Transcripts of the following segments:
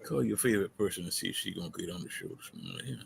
Call your favorite person and see if she gonna get on the show this morning.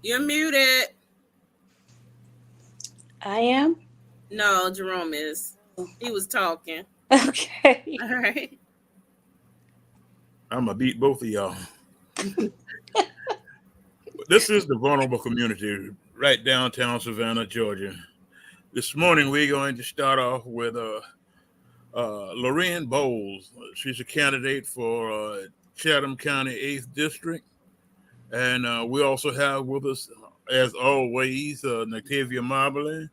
You're muted. I am? No, Jerome is. He was talking. Okay. All right. I'm gonna beat both of y'all. This is the vulnerable community right downtown Savannah, Georgia. This morning we're going to start off with Laureen Boles. She's a candidate for Chatham County 8th District. And we also have with us, as always, Nactavia Marbley.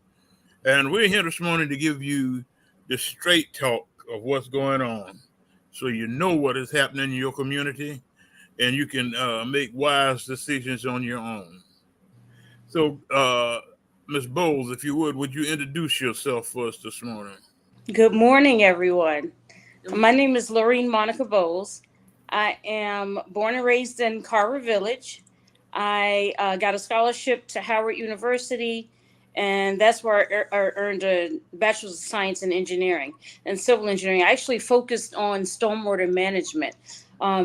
And we're here this morning to give you the straight talk of what's going on, so you know what is happening in your community and you can make wise decisions on your own. So, Ms. Bowles, if you would you introduce yourself for us this morning? Good morning, everyone. My name is Laureen Monica Boles. I am born and raised in Carver Village. I got a scholarship to Howard University, and that's where I earned a Bachelor's of Science in Engineering and Civil Engineering. I actually focused on stormwater management,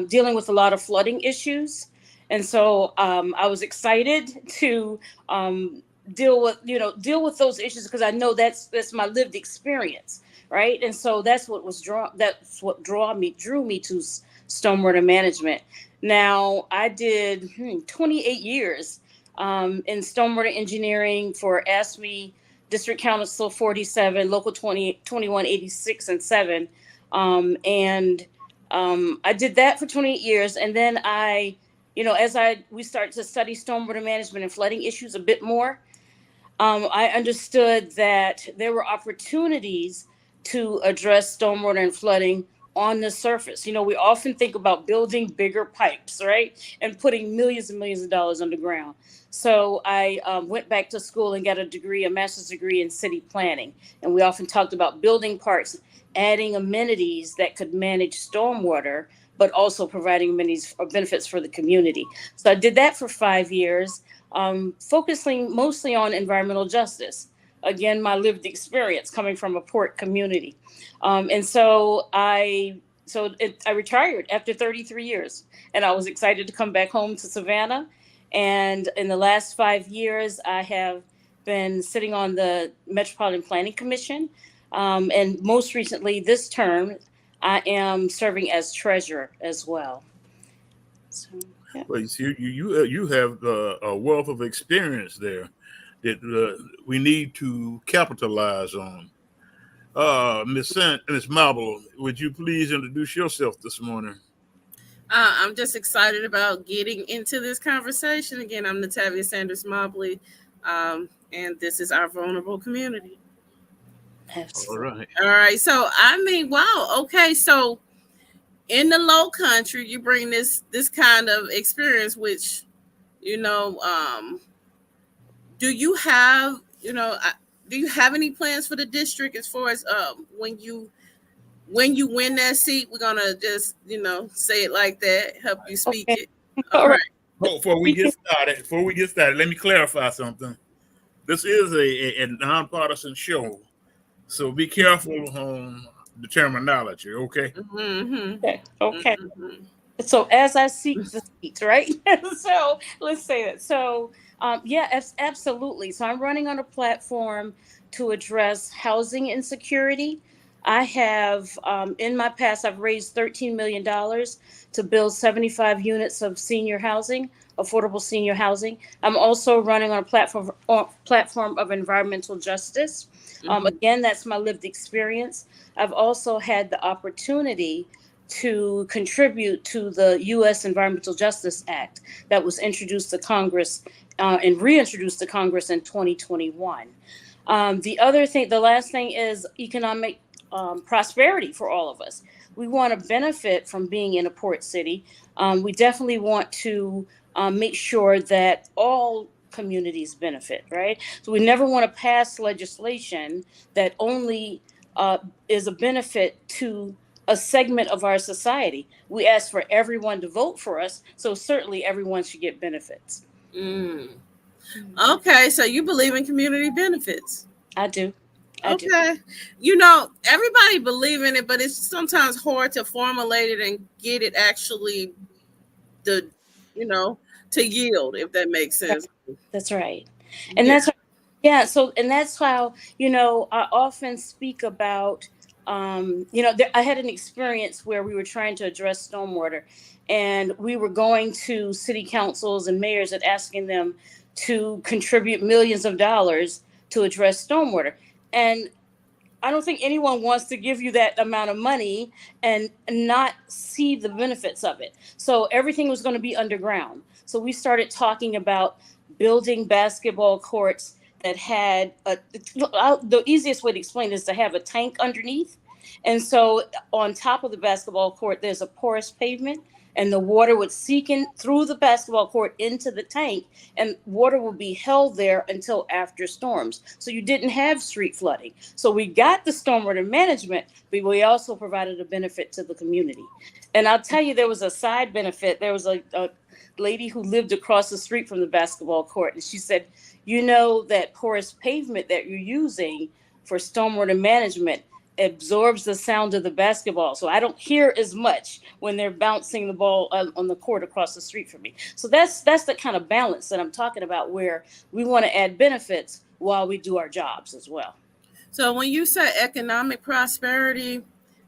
dealing with a lot of flooding issues. And so I was excited to deal with those issues because I know that's my lived experience, right? And so that's what drew me to stormwater management. Now I did 28 years in stormwater engineering for ASME District Council 47, Local 2186 and 7, and I did that for 28 years, and then we started to study stormwater management and flooding issues a bit more. I understood that there were opportunities to address stormwater and flooding on the surface. We often think about building bigger pipes, right? And putting millions and millions of dollars underground. So I went back to school and got a master's degree in city planning. And we often talked about building parks, adding amenities that could manage stormwater, but also providing amenities or benefits for the community. So I did that for 5 years, focusing mostly on environmental justice. Again, my lived experience coming from a port community. I retired after 33 years, and I was excited to come back home to Savannah. And in the last 5 years, I have been sitting on the Metropolitan Planning Commission. And most recently, this term, I am serving as treasurer as well. So, yeah. Well, you see, you have a wealth of experience there that we need to capitalize on. Miss Marble, would you please introduce yourself this morning? I'm just excited about getting into this conversation. Again, I'm Natavia Sanders Mobley, and this is our vulnerable community. Absolutely. All right. So, wow. Okay. So, in the Low Country, you bring this kind of experience, which, do you have any plans for the district as far as when you win that seat? We're gonna just say it like that, help you speak it. All right. Before we get started, let me clarify something. This is a nonpartisan show, so be careful on the terminology. Okay. Mm-hmm. Okay. Mm-hmm. So as I seek the seat, right? So let's say that. So absolutely. So I'm running on a platform to address housing insecurity. I have, in my past, I've raised $13 million to build 75 units of senior housing, affordable senior housing. I'm also running on a platform of environmental justice. Again, that's my lived experience. I've also had the opportunity to contribute to the U.S. Environmental Justice Act that was introduced to Congress and reintroduced to Congress in 2021. The last thing is economic prosperity for all of us. We want to benefit from being in a port city. We definitely want to make sure that all communities benefit, right? So we never want to pass legislation that only is a benefit to a segment of our society. We ask for everyone to vote for us, so certainly everyone should get benefits. Okay, so you believe in community benefits? I do. Okay. Everybody believe in it, but it's sometimes hard to formulate it and get it actually to yield, if that makes sense. That's right. And that's how, I often speak about, I had an experience where we were trying to address stormwater, and we were going to city councils and mayors and asking them to contribute millions of dollars to address stormwater. And I don't think anyone wants to give you that amount of money and not see the benefits of it. So everything was going to be underground. So we started talking about building basketball courts that had the easiest way to explain is to have a tank underneath. And so on top of the basketball court, there's a porous pavement, and the water would seep in through the basketball court into the tank, and water would be held there until after storms. So you didn't have street flooding. So we got the stormwater management, but we also provided a benefit to the community. And I'll tell you, there was a side benefit. There was a lady who lived across the street from the basketball court, and she said, that porous pavement that you're using for stormwater management absorbs the sound of the basketball. So I don't hear as much when they're bouncing the ball on the court across the street from me. So that's the kind of balance that I'm talking about, where we want to add benefits while we do our jobs as well. So when you say economic prosperity,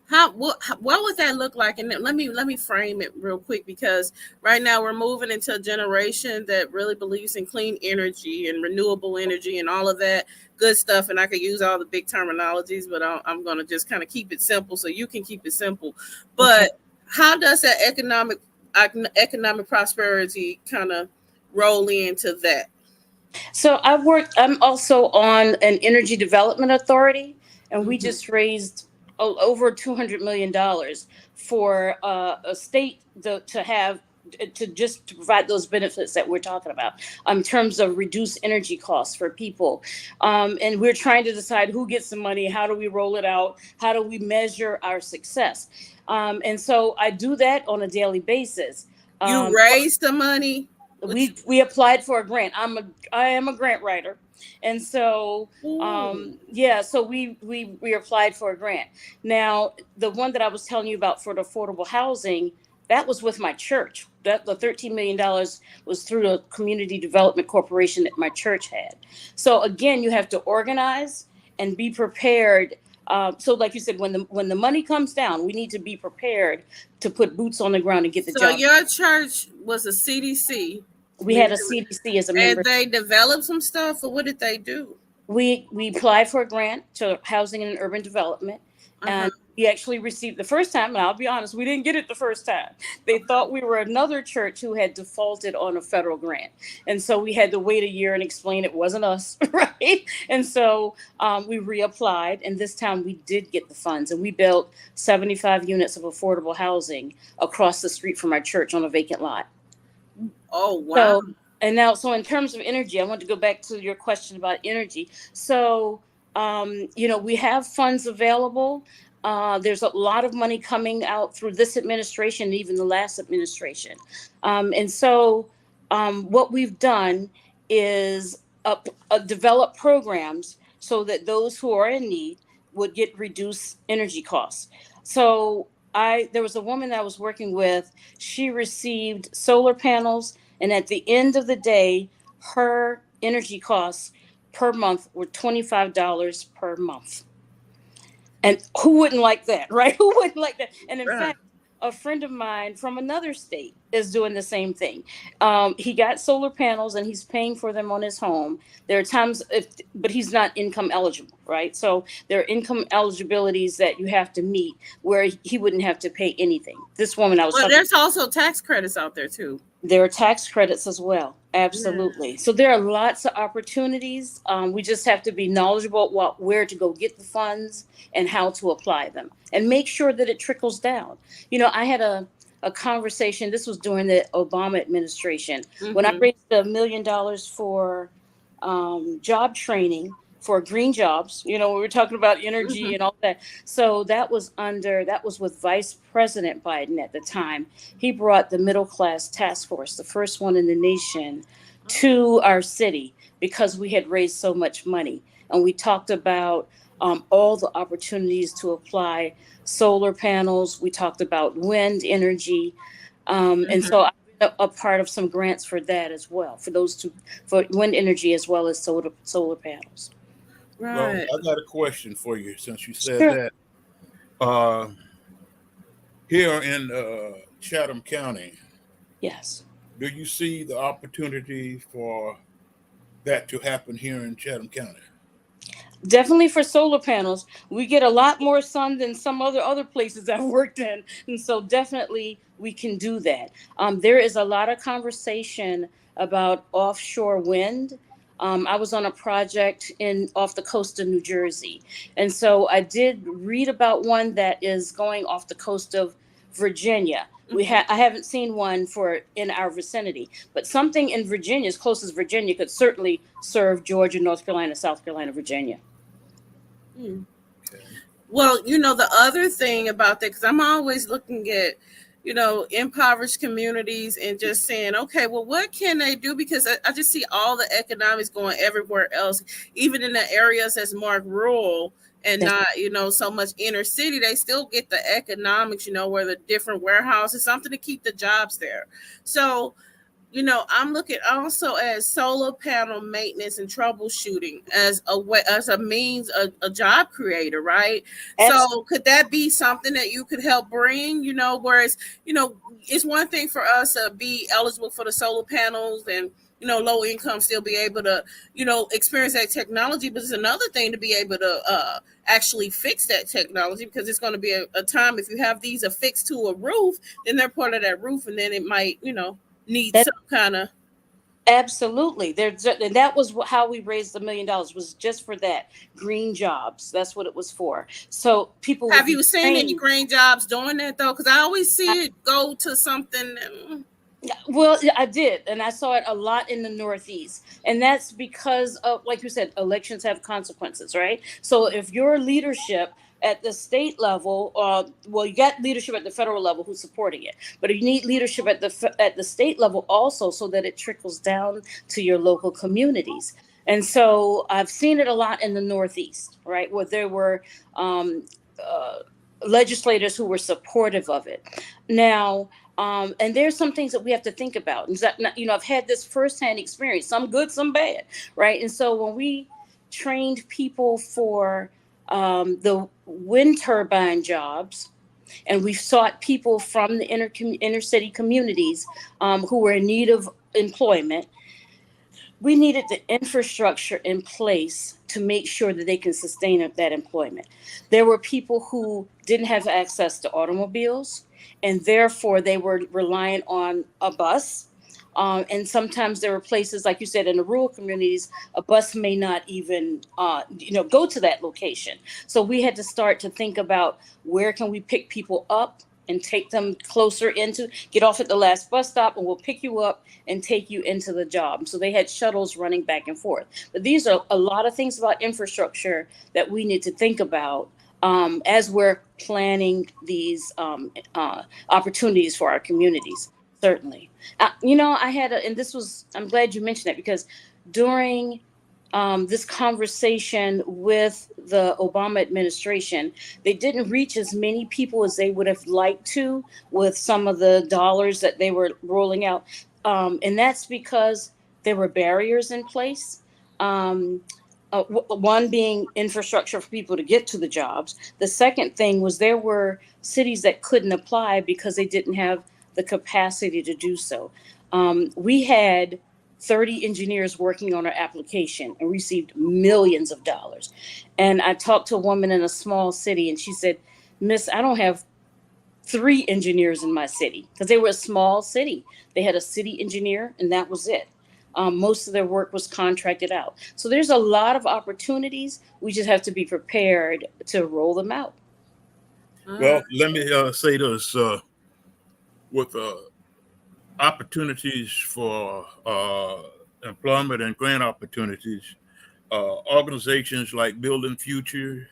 what would that look like? And let me frame it real quick, because right now we're moving into a generation that really believes in clean energy and renewable energy and all of that good stuff. And I could use all the big terminologies, but I'm going to just kind of keep it simple so you can keep it simple. But how does that economic prosperity kind of roll into that? So I'm also on an energy development authority, and we just raised over $200 million for a state to have to provide those benefits that we're talking about in terms of reduced energy costs for people. And we're trying to decide who gets the money, how do we roll it out, how do we measure our success. And so I do that on a daily basis. You raise the money. We applied for a grant. I am a grant writer. And so so we applied for a grant. Now, the one that I was telling you about for the affordable housing, that was with my church. That the $13 million was through the Community Development Corporation that my church had. So again, you have to organize and be prepared. So like you said, when the money comes down, we need to be prepared to put boots on the ground and get the job. So your church was a CDC. We had a CDC as a member. And they developed some stuff, or what did they do? We applied for a grant to Housing and Urban Development. And we actually received the first time, and I'll be honest, we didn't get it the first time. They thought we were another church who had defaulted on a federal grant. And so we had to wait a year and explain it wasn't us, right? And so we reapplied, and this time we did get the funds, and we built 75 units of affordable housing across the street from our church on a vacant lot. Oh, wow. So in terms of energy, I want to go back to your question about energy. So, we have funds available. There's a lot of money coming out through this administration, and even the last administration. And so what we've done is develop programs so that those who are in need would get reduced energy costs. So there was a woman that I was working with. She received solar panels, and at the end of the day, her energy costs per month were $25 per month. And who wouldn't like that, right? Who wouldn't like that? And in fact, a friend of mine from another state is doing the same thing. He got solar panels and he's paying for them on his home. There are times, but he's not income eligible, right? So there are income eligibilities that you have to meet where he wouldn't have to pay anything. This woman I was talking there's also tax credits out there too. There are tax credits as well. Absolutely. Yeah. So there are lots of opportunities. We just have to be knowledgeable about where to go get the funds and how to apply them and make sure that it trickles down. I had a conversation. This was during the Obama administration when I raised $1 million for job training for green jobs. We were talking about energy and all that. So that was with Vice President Biden at the time. He brought the middle class task force, the first one in the nation, to our city because we had raised so much money. And we talked about all the opportunities to apply solar panels. We talked about wind energy. And so I've been a part of some grants for that as well, for wind energy as well as solar panels. Right. Well, I got a question for you since you said that. Here in Chatham County, yes, do you see the opportunity for that to happen here in Chatham County? Definitely for solar panels. We get a lot more sun than some other places I've worked in. And so definitely we can do that. There is a lot of conversation about offshore wind. I was on a project off the coast of New Jersey. And so I did read about one that is going off the coast of Virginia. I haven't seen one in our vicinity, but something in Virginia, as close as Virginia, could certainly serve Georgia, North Carolina, South Carolina, Virginia. Well, the other thing about that, because I'm always looking at, impoverished communities and just saying, okay, well, what can they do? Because I just see all the economics going everywhere else, even in the areas that's more rural and not, so much inner city, they still get the economics, where the different warehouses, something to keep the jobs there. So, I'm looking also at solar panel maintenance and troubleshooting as a means, a job creator, right? Absolutely. So could that be something that you could help bring, whereas, it's one thing for us to be eligible for the solar panels and, low income still be able to, experience that technology, but it's another thing to be able to actually fix that technology, because it's going to be a time if you have these affixed to a roof, then they're part of that roof, and then it might, need some kind of Absolutely. And that was how we raised $1 million, was just for that, green jobs. That's what it was for. So people would Have be you seen any trained. green jobs doing that though? Because I always see it go to something. Well, I did, and I saw it a lot in the Northeast, and that's because of, like you said, elections have consequences, right? So if your leadership at the state level, well, you got leadership at the federal level who's supporting it, but you need leadership at the state level also, so that it trickles down to your local communities. And so I've seen it a lot in the Northeast, right, where there were uh, legislators who were supportive of it. Now, and there's some things that we have to think about. And I've had this firsthand experience, some good, some bad, right? And so when we trained people for the wind turbine jobs, and we sought people from the inner city communities who were in need of employment, we needed the infrastructure in place to make sure that they can sustain that employment. There were people who didn't have access to automobiles, and therefore they were reliant on a bus. And sometimes there were places, like you said, in the rural communities, a bus may not even, go to that location. So we had to start to think about, where can we pick people up and take them closer into, get off at the last bus stop, and we'll pick you up and take you into the job. So they had shuttles running back and forth. But these are a lot of things about infrastructure that we need to think about as we're planning these opportunities for our communities. Certainly. I had, and this was, I'm glad you mentioned that, because during this conversation with the Obama administration, they didn't reach as many people as they would have liked to with some of the dollars that they were rolling out. And that's because there were barriers in place. One being infrastructure for people to get to the jobs. The second thing was, there were cities that couldn't apply because they didn't have the capacity to do so. We had 30 engineers working on our application and received millions of dollars. And I talked to a woman in a small city, and she said, "Miss, I don't have 3 engineers in my city," because they were a small city. They had a city engineer, and that was it. Most of their work was contracted out. So there's a lot of opportunities. We just have to be prepared to roll them out. Well, let me say this with opportunities for employment and grant opportunities. Organizations like Building Future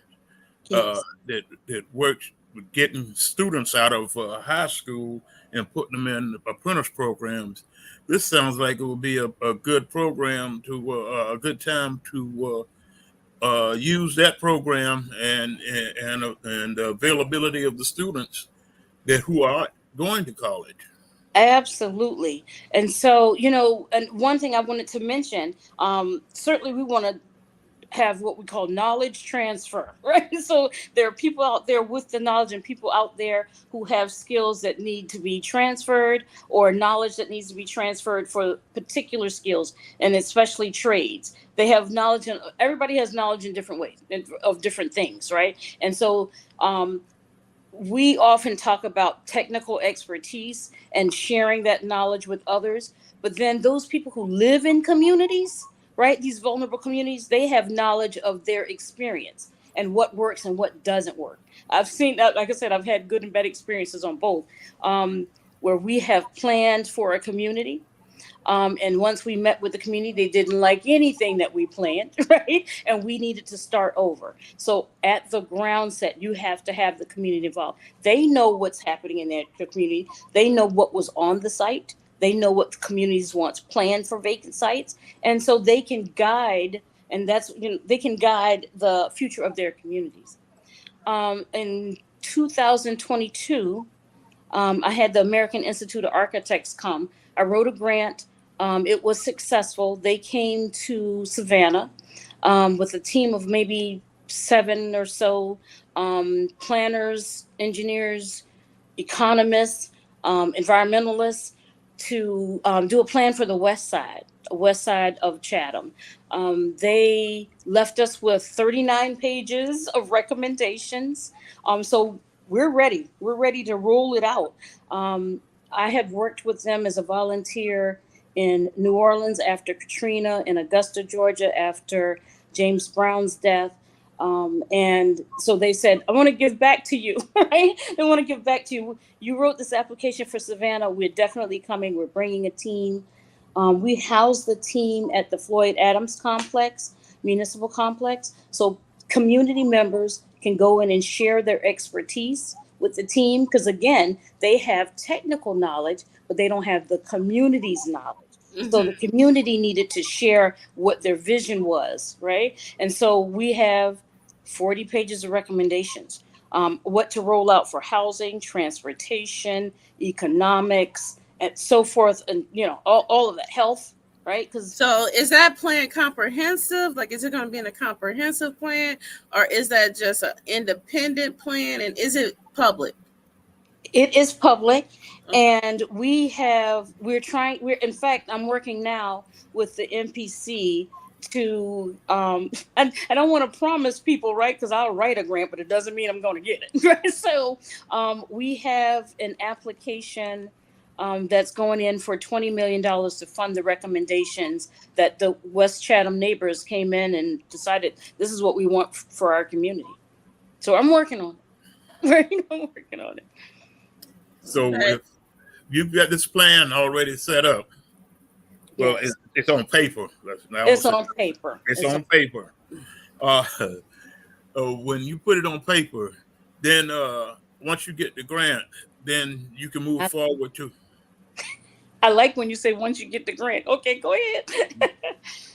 Yes. that works with getting students out of high school and putting them in apprentice programs. This sounds like it would be a good program a good time to use that program and the availability of the students that who are going to college. Absolutely. And so, and one thing I wanted to mention, certainly we want to have what we call knowledge transfer, right? So there are people out there with the knowledge, and people out there who have skills that need to be transferred, or knowledge that needs to be transferred for particular skills, and especially trades. They have knowledge, and everybody has knowledge in different ways of different things, right? And so we often talk about technical expertise and sharing that knowledge with others. But then those people who live in communities, right, these vulnerable communities, they have knowledge of their experience and what works and what doesn't work. I've seen that, like I said, I've had good and bad experiences on both, where we have planned for a community. And once we met with the community, they didn't like anything that we planned, right? And we needed to start over. So at the ground set, you have to have the community involved. They know what's happening in their community. They know what was on the site. They know what communities wants planned for vacant sites. And so they can guide, and they can guide the future of their communities. In 2022, I had the American Institute of Architects come. I wrote a grant. It was successful. They came to Savannah with a team of maybe 7 or so planners, engineers, economists, environmentalists, to do a plan for the west side of Chatham. They left us with 39 pages of recommendations. So we're ready. We're ready to roll it out. I had worked with them as a volunteer in New Orleans after Katrina, in Augusta, Georgia after James Brown's death. And so they said, I want to give back to you, right? They want to give back to you. You wrote this application for Savannah. We're definitely coming. We're bringing a team. We house the team at the Floyd Adams Municipal Complex. So community members can go in and share their expertise with the team, because again, they have technical knowledge, but they don't have the community's knowledge. Mm-hmm. So the community needed to share what their vision was, right? And so we have 40 pages of recommendations, what to roll out for housing, transportation, economics, and so forth, and all of that, health, right? So is that plan comprehensive? Like, is it going to be in a comprehensive plan, or is that just an independent plan? And is it public? It is public. Okay. And in fact, I'm working now with the MPC to, I don't want to promise people, right? Because I'll write a grant, but it doesn't mean I'm going to get it, right? So we have an application that's going in for $20 million to fund the recommendations that the West Chatham neighbors came in and decided this is what we want for our community. So I'm working on it. I'm working on it. So if you've got this plan already set up, well, yes. It's on paper. It's on paper. It's on paper. When you put it on paper, then once you get the grant, then you can move forward too. I like when you say once you get the grant. Okay, go ahead.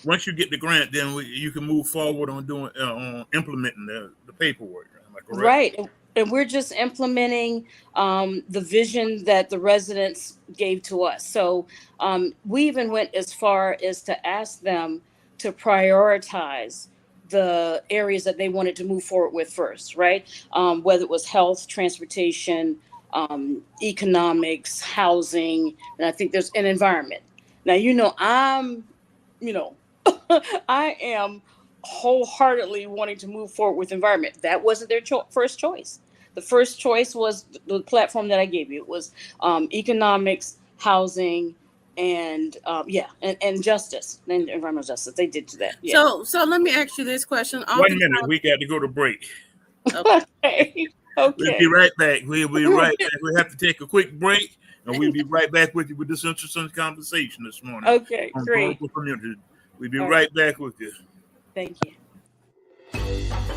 Once you get the grant, then you can move forward on doing on implementing the paperwork. Am I correct? Right. And we're just implementing the vision that the residents gave to us. So we even went as far as to ask them to prioritize the areas that they wanted to move forward with first, right? Whether it was health, transportation, economics, housing, and I think there's an environment. Now, I am wholeheartedly wanting to move forward with environment. That wasn't their first choice. The first choice was the platform that I gave you. It was economics, housing, and justice, and environmental justice. They did to that. Yeah. So let me ask you this question. One minute, we got to go to break. Okay. We'll be right back. We'll be right back. We have to take a quick break, and we'll be right back with you with this interesting conversation this morning. Okay, great. We'll be right back with you. Thank you.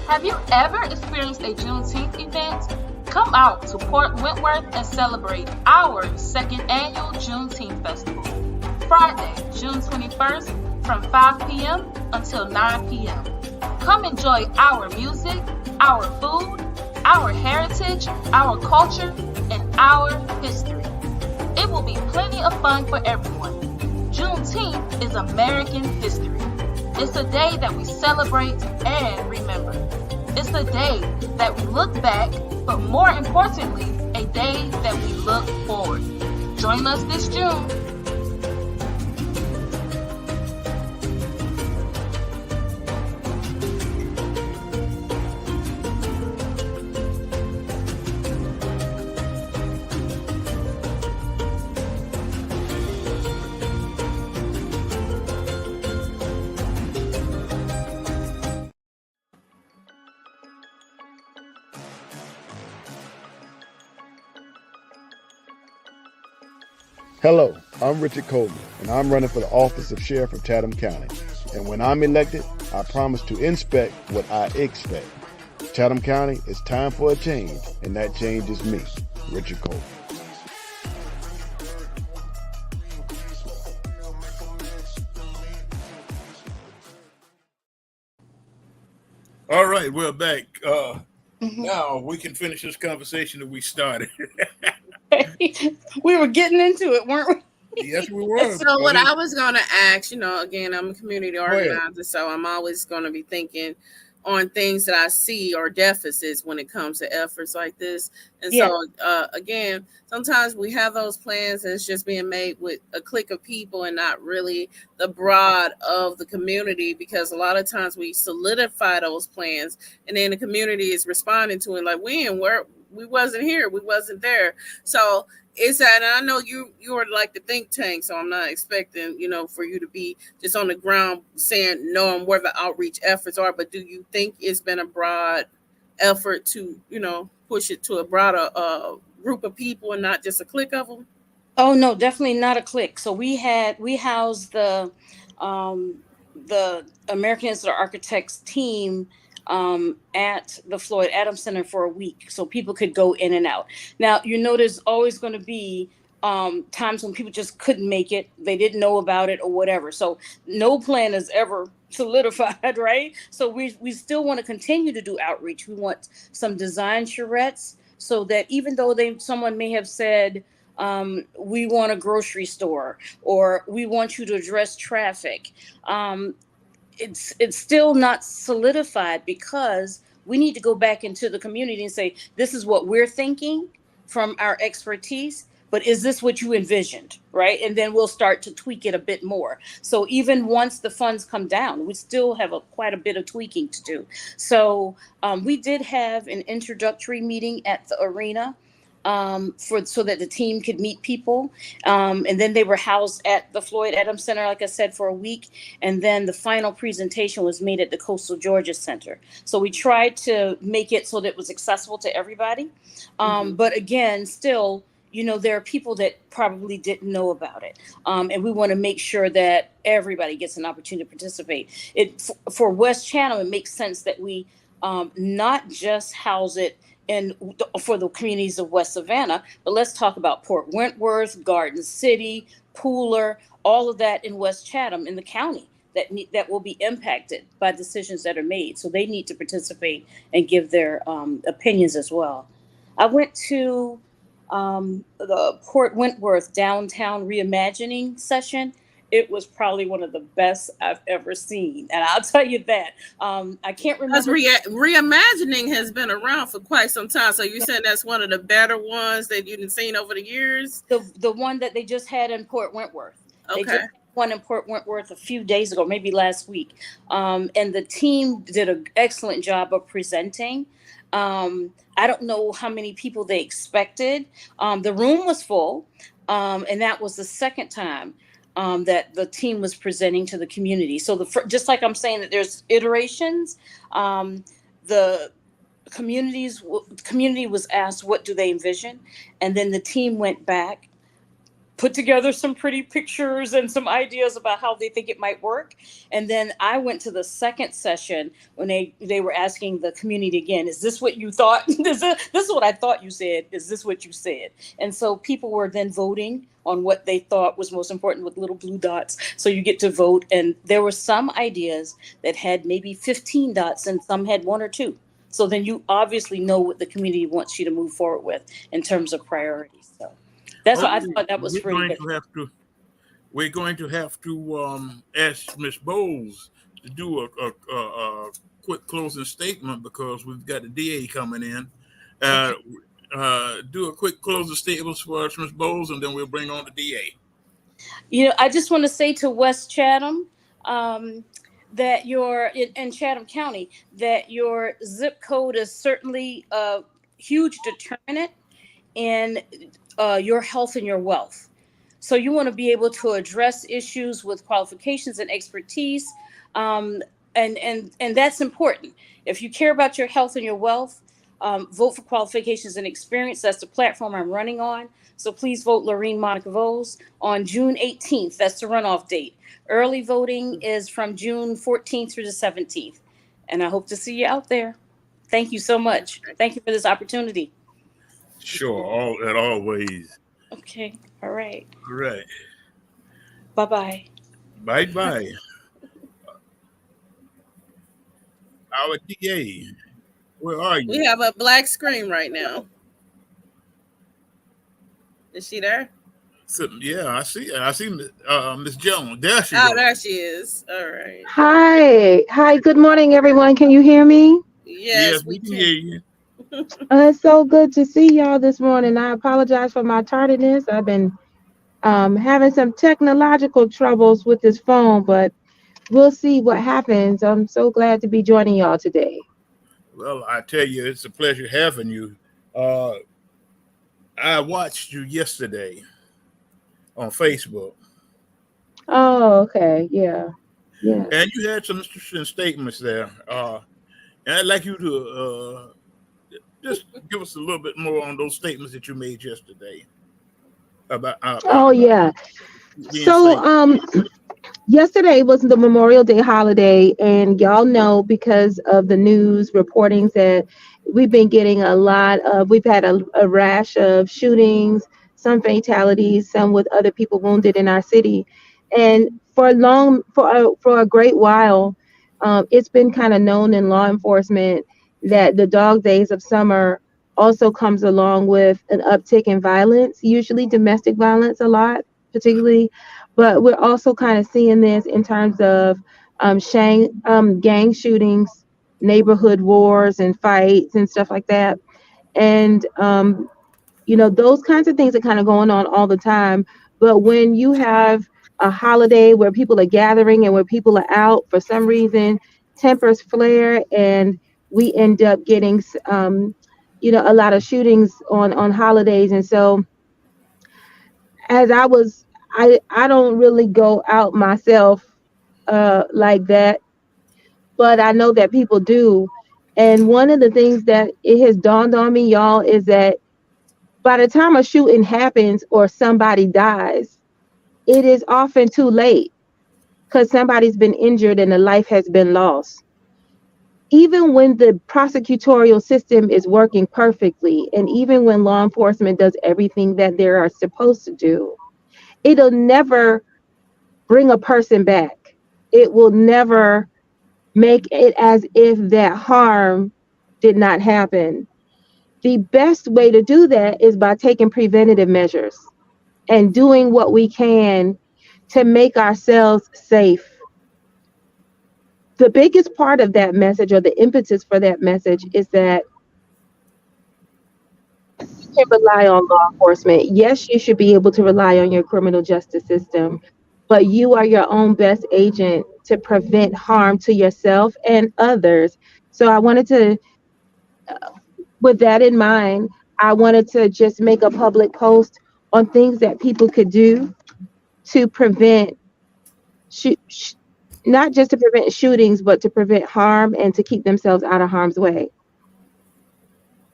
Have you ever experienced a Juneteenth event? Come out to Port Wentworth and celebrate our second annual Juneteenth Festival. Friday, June 21st from 5 p.m. until 9 p.m. Come enjoy our music, our food, our heritage, our culture, and our history. It will be plenty of fun for everyone. Juneteenth is American history. It's a day that we celebrate and remember. It's a day that we look back, but more importantly, a day that we look forward. Join us this June. Hello, I'm Richard Coleman, and I'm running for the office of Sheriff of Chatham County. And when I'm elected, I promise to inspect what I expect. Chatham County, it's time for a change, and that change is me, Richard Coleman. All right, we're back. Now we can finish this conversation that we started. We were getting into it, weren't we? Yes, we were. So what I was going to ask, again, I'm a community organizer, so I'm always going to be thinking on things that I see or deficits when it comes to efforts like this. And so, again, sometimes we have those plans and it's just being made with a clique of people and not really the broad of the community, because a lot of times we solidify those plans and then the community is responding to it like, we wasn't here, we wasn't there. So it's that, and I know you are like the think tank, so I'm not expecting, for you to be just on the ground saying knowing where the outreach efforts are. But do you think it's been a broad effort to push it to a broader group of people and not just a clique of them? Oh no, definitely not a clique. So we housed the American Institute of Architects team at the Floyd Adams Center for a week, so people could go in and out. Now there's always going to be times when people just couldn't make it, they didn't know about it or whatever. So no plan is ever solidified, right? So we still want to continue to do outreach. We want some design charrettes so that even though someone may have said, we want a grocery store, or we want you to address traffic. It's still not solidified, because we need to go back into the community and say, this is what we're thinking from our expertise, but is this what you envisioned, right? And then we'll start to tweak it a bit more. So even once the funds come down, we still have quite a bit of tweaking to do. So we did have an introductory meeting at the arena, so that the team could meet people. And then they were housed at the Floyd Adams Center, like I said, for a week. And then the final presentation was made at the Coastal Georgia Center. So we tried to make it so that it was accessible to everybody. But again, still, there are people that probably didn't know about it. And we want to make sure that everybody gets an opportunity to participate. For West Channel, it makes sense that we not just house it for the communities of West Savannah, but let's talk about Port Wentworth, Garden City, Pooler, all of that in West Chatham in the county that will be impacted by decisions that are made. So they need to participate and give their opinions as well. I went to the Port Wentworth downtown reimagining session. It was probably one of the best I've ever seen. And I'll tell you that. I can't remember. Reimagining has been around for quite some time. So you're saying that's one of the better ones that you've seen over the years? The one that they just had in Port Wentworth. Okay. They just had one in Port Wentworth a few days ago, maybe last week. And the team did an excellent job of presenting. I don't know how many people they expected. The room was full. And that was the second time that the team was presenting to the community. So just like I'm saying that there's iterations, the community was asked, what do they envision? And then the team went back, put together some pretty pictures and some ideas about how they think it might work. And then I went to the second session when they were asking the community again, is this what you thought? This is what I thought you said. Is this what you said? And so people were then voting on what they thought was most important with little blue dots. So you get to vote. And there were some ideas that had maybe 15 dots and some had 1 or 2. So then you obviously know what the community wants you to move forward with in terms of priorities. So that's what I thought that was pretty good. We're going to have to ask Ms. Boles to do a quick closing statement, because we've got the DA coming in. Do a quick closing statement for us, Ms. Boles, and then we'll bring on the DA. I just want to say to West Chatham that you're in Chatham County, that your zip code is certainly a huge determinant in your health and your wealth. So you want to be able to address issues with qualifications and expertise, and that's important. If you care about your health and your wealth, vote for qualifications and experience. That's the platform I'm running on. So please vote Laureen Monica Boles on June 18th. That's the runoff date. Early voting is from June 14th through the 17th. And I hope to see you out there. Thank you so much. Thank you for this opportunity. Sure, always. Okay, all right. All right. Bye-bye. Bye-bye. Our DA, where are you? We have a black screen right now. Is she there? So, yeah, I see Miss Jones. There she Oh, goes. there she is. All right. Hi. Good morning, everyone. Can you hear me? Yes, we can hear you. It's so good to see y'all this morning. I apologize for my tardiness. I've been having some technological troubles with this phone, but we'll see what happens. I'm so glad to be joining y'all today. Well, I tell you, it's a pleasure having you Uh, I watched you yesterday on Facebook, Oh, okay. Yeah. Yes. and you had some interesting statements there. And I'd like you to just give us a little bit more on those statements that you made yesterday Oh, about yeah. being So, safe. yesterday was the Memorial Day holiday, and y'all know because of the news reportings that we've been getting we've had a rash of shootings, some fatalities, some with other people wounded in our city. And for a great while, it's been kind of known in law enforcement that the dog days of summer also comes along with an uptick in violence, usually domestic violence a lot, particularly, but we're also kind of seeing this in terms of gang shootings, neighborhood wars, and fights and stuff like that. And those kinds of things are kind of going on all the time. But when you have a holiday where people are gathering and where people are out, for some reason, tempers flare, and we end up getting a lot of shootings on holidays. And so as I don't really go out myself like that, but I know that people do. And one of the things that it has dawned on me, y'all, is that by the time a shooting happens or somebody dies, it is often too late because somebody's been injured and a life has been lost. Even when the prosecutorial system is working perfectly, and even when law enforcement does everything that they are supposed to do, it'll never bring a person back. It will never make it as if that harm did not happen. The best way to do that is by taking preventative measures and doing what we can to make ourselves safe. The biggest part of that message, or the impetus for that message, is that you can rely on law enforcement. Yes, you should be able to rely on your criminal justice system, but you are your own best agent to prevent harm to yourself and others. So with that in mind, I wanted to just make a public post on things that people could do to prevent sh- sh- not just to prevent shootings, but to prevent harm and to keep themselves out of harm's way.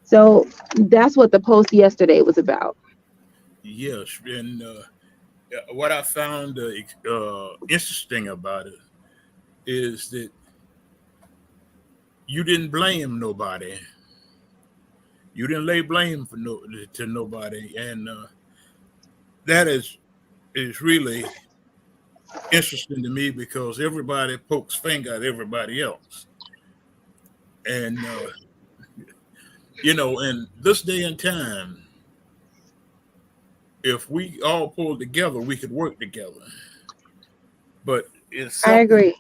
So that's what the post yesterday was about. Yes, and what I found interesting about it is that you didn't blame nobody. You didn't lay blame to nobody, and that is really interesting to me because everybody pokes finger at everybody else, and in this day and time, if we all pulled together, we could work together. But it's I something, agree.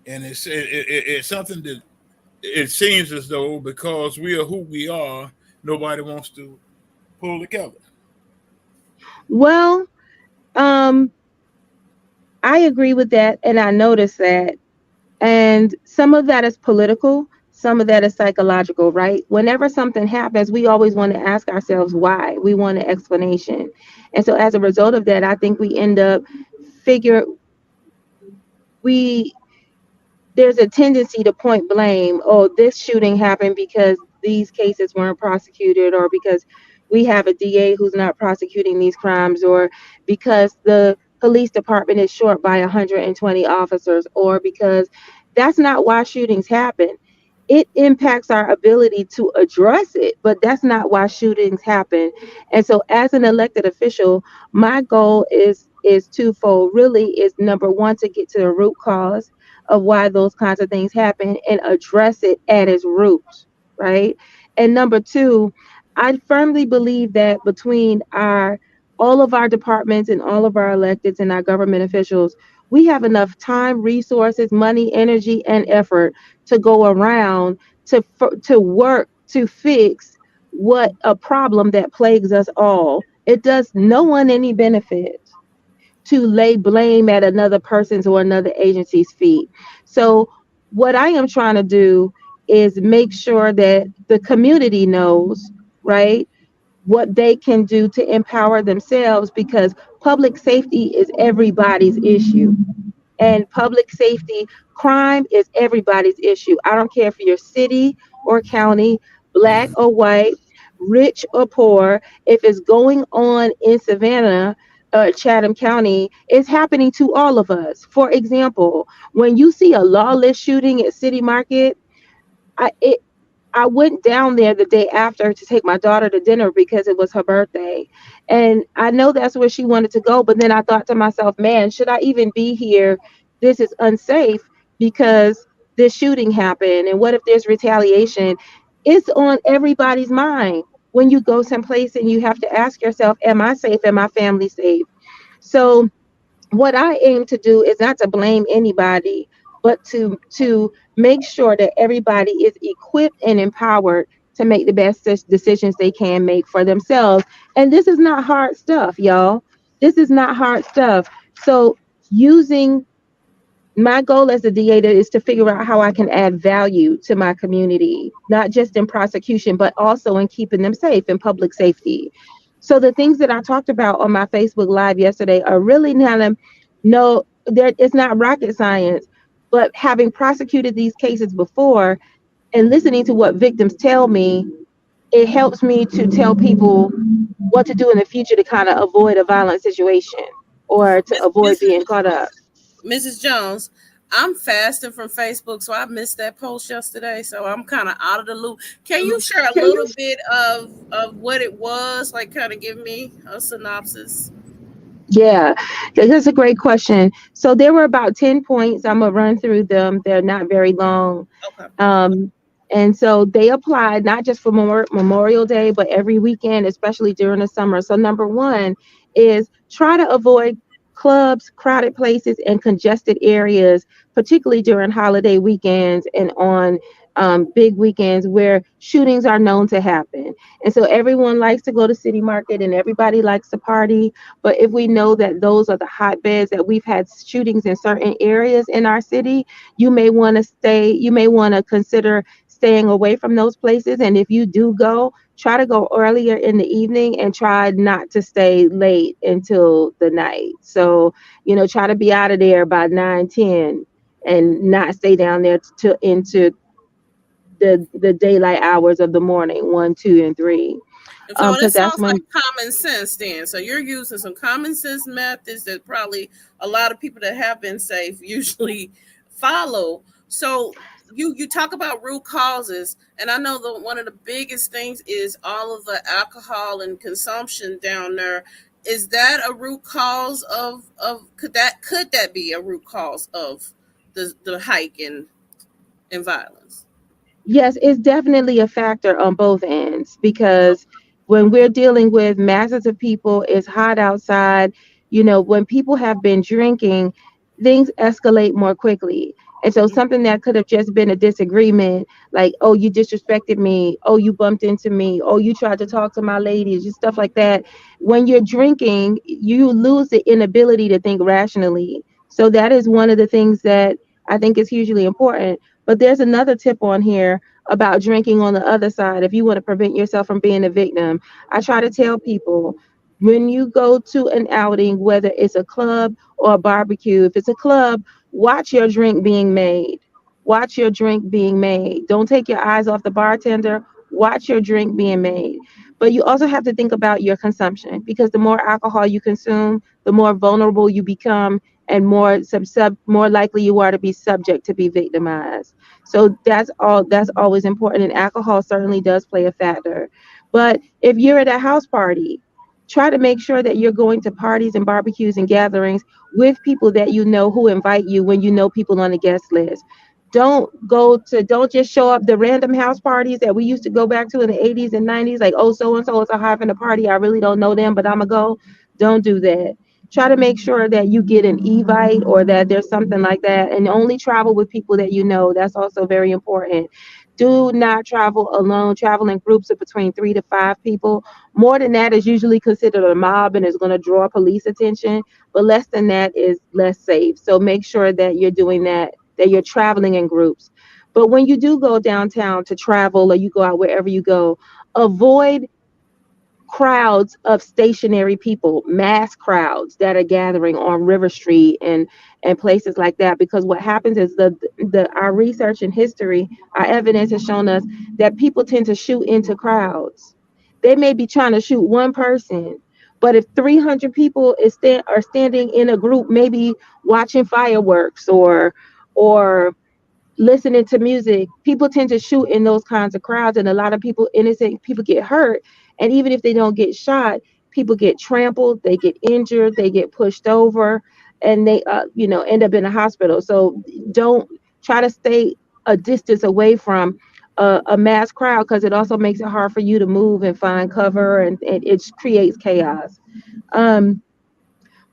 and it's something that it seems as though because we are who we are, nobody wants to pull together. Well, um, I agree with that, and I noticed that. And some of that is political, some of that is psychological, right? Whenever something happens, we always want to ask ourselves why. We want an explanation. And so as a result of that, I think we end up figure we there's a tendency to point blame. Oh, this shooting happened because these cases weren't prosecuted, or because we have a DA who's not prosecuting these crimes, or because the police department is short by 120 officers, or because that's not why shootings happen. It impacts our ability to address it, but that's not why shootings happen. And so as an elected official, my goal is twofold. Really is number one, to get to the root cause of why those kinds of things happen and address it at its root, right? And number two, I firmly believe that between our all of our departments and all of our electeds and our government officials, we have enough time, resources, money, energy, and effort to go around to work to fix what a problem that plagues us all. It does no one any benefit to lay blame at another person's or another agency's feet. So what I am trying to do is make sure that the community knows, right, what they can do to empower themselves, because public safety is everybody's issue. And public safety, crime is everybody's issue. I don't care if you're city or county, black or white, rich or poor. If it's going on in Savannah, Chatham County, it's happening to all of us. For example, when you see a lawless shooting at City Market, I it, I went down there the day after to take my daughter to dinner because it was her birthday. And I know that's where she wanted to go. But then I thought to myself, man, should I even be here? This is unsafe because this shooting happened. And what if there's retaliation? It's on everybody's mind. When you go someplace and you have to ask yourself, am I safe? Am my family safe? So what I aim to do is not to blame anybody, but to make sure that everybody is equipped and empowered to make the best decisions they can make for themselves. And this is not hard stuff, y'all. This is not hard stuff. So using my goal as a DA is to figure out how I can add value to my community, not just in prosecution, but also in keeping them safe in public safety. So the things that I talked about on my Facebook Live yesterday are really kind of no, there it's not rocket science, but having prosecuted these cases before and listening to what victims tell me, it helps me to tell people what to do in the future to kind of avoid a violent situation or to avoid Miss, being caught up. Mrs. Jones, I'm fasting from Facebook, so I missed that post yesterday. So I'm kind of out of the loop. Can you share a little bit of what it was? Like, kind of give me a synopsis. Yeah, that's a great question. So there were about 10 points. I'm gonna run through them. They're not very long. Okay. Um, and so they applied not just for Memorial Day, but every weekend, especially during the summer. So number one is try to avoid clubs, crowded places, and congested areas, particularly during holiday weekends and on big weekends where shootings are known to happen. And so everyone likes to go to City Market and everybody likes to party. But if we know that those are the hotbeds that we've had shootings in certain areas in our city, you may want to consider staying away from those places. And if you do go, try to go earlier in the evening and try not to stay late until the night. So, try to be out of there by 9, 10, and not stay down there to into the daylight hours of the morning, 1, 2, and 3. And so Because this that's sounds when. like common sense then. So you're using some common sense methods that probably a lot of people that have been safe usually follow. So you talk about root causes, and I know one of the biggest things is all of the alcohol and consumption down there. Is that a root cause of could that be a root cause of the hike in violence? Yes, it's definitely a factor on both ends, because when we're dealing with masses of people, it's hot outside. When people have been drinking, things escalate more quickly. And so something that could have just been a disagreement, like, oh, you disrespected me, oh, you bumped into me, oh, you tried to talk to my lady, just stuff like that. When you're drinking, you lose the inability to think rationally. So that is one of the things that I think is hugely important. But there's another tip on here about drinking on the other side. If you want to prevent yourself from being a victim, I try to tell people, when you go to an outing, whether it's a club or a barbecue, if it's a club, watch your drink being made. Watch your drink being made. Don't take your eyes off the bartender. Watch your drink being made. But you also have to think about your consumption, because the more alcohol you consume, the more vulnerable you become, and more likely you are to be subject to be victimized. So that's always important. And alcohol certainly does play a factor. But if you're at a house party, try to make sure that you're going to parties and barbecues and gatherings with people that you know who invite you, when you know people on the guest list. Don't just show up the random house parties that we used to go back to in the 80s and 90s, like, oh, so and so is having a party, I really don't know them, but I'm gonna go. Don't do that. Try to make sure that you get an evite, or that there's something like that, and only travel with people that you know. That's also very important. Do not travel alone. Travel in groups of between 3 to 5 people. More than that is usually considered a mob and is going to draw police attention, but less than that is less safe. So make sure that you're doing that, that you're traveling in groups. But when you do go downtown to travel or you go out wherever you go, avoid crowds of stationary people, mass crowds that are gathering on River Street and places like that. Because what happens is the our research and history, our evidence has shown us that people tend to shoot into crowds. They may be trying to shoot one person, but if 300 people are standing in a group, maybe watching fireworks or listening to music, people tend to shoot in those kinds of crowds, and a lot of people, innocent people, get hurt. And even if they don't get shot, people get trampled, they get injured, they get pushed over, and they, end up in a hospital. So don't try to stay a distance away from a mass crowd because it also makes it hard for you to move and find cover, and it creates chaos. Um,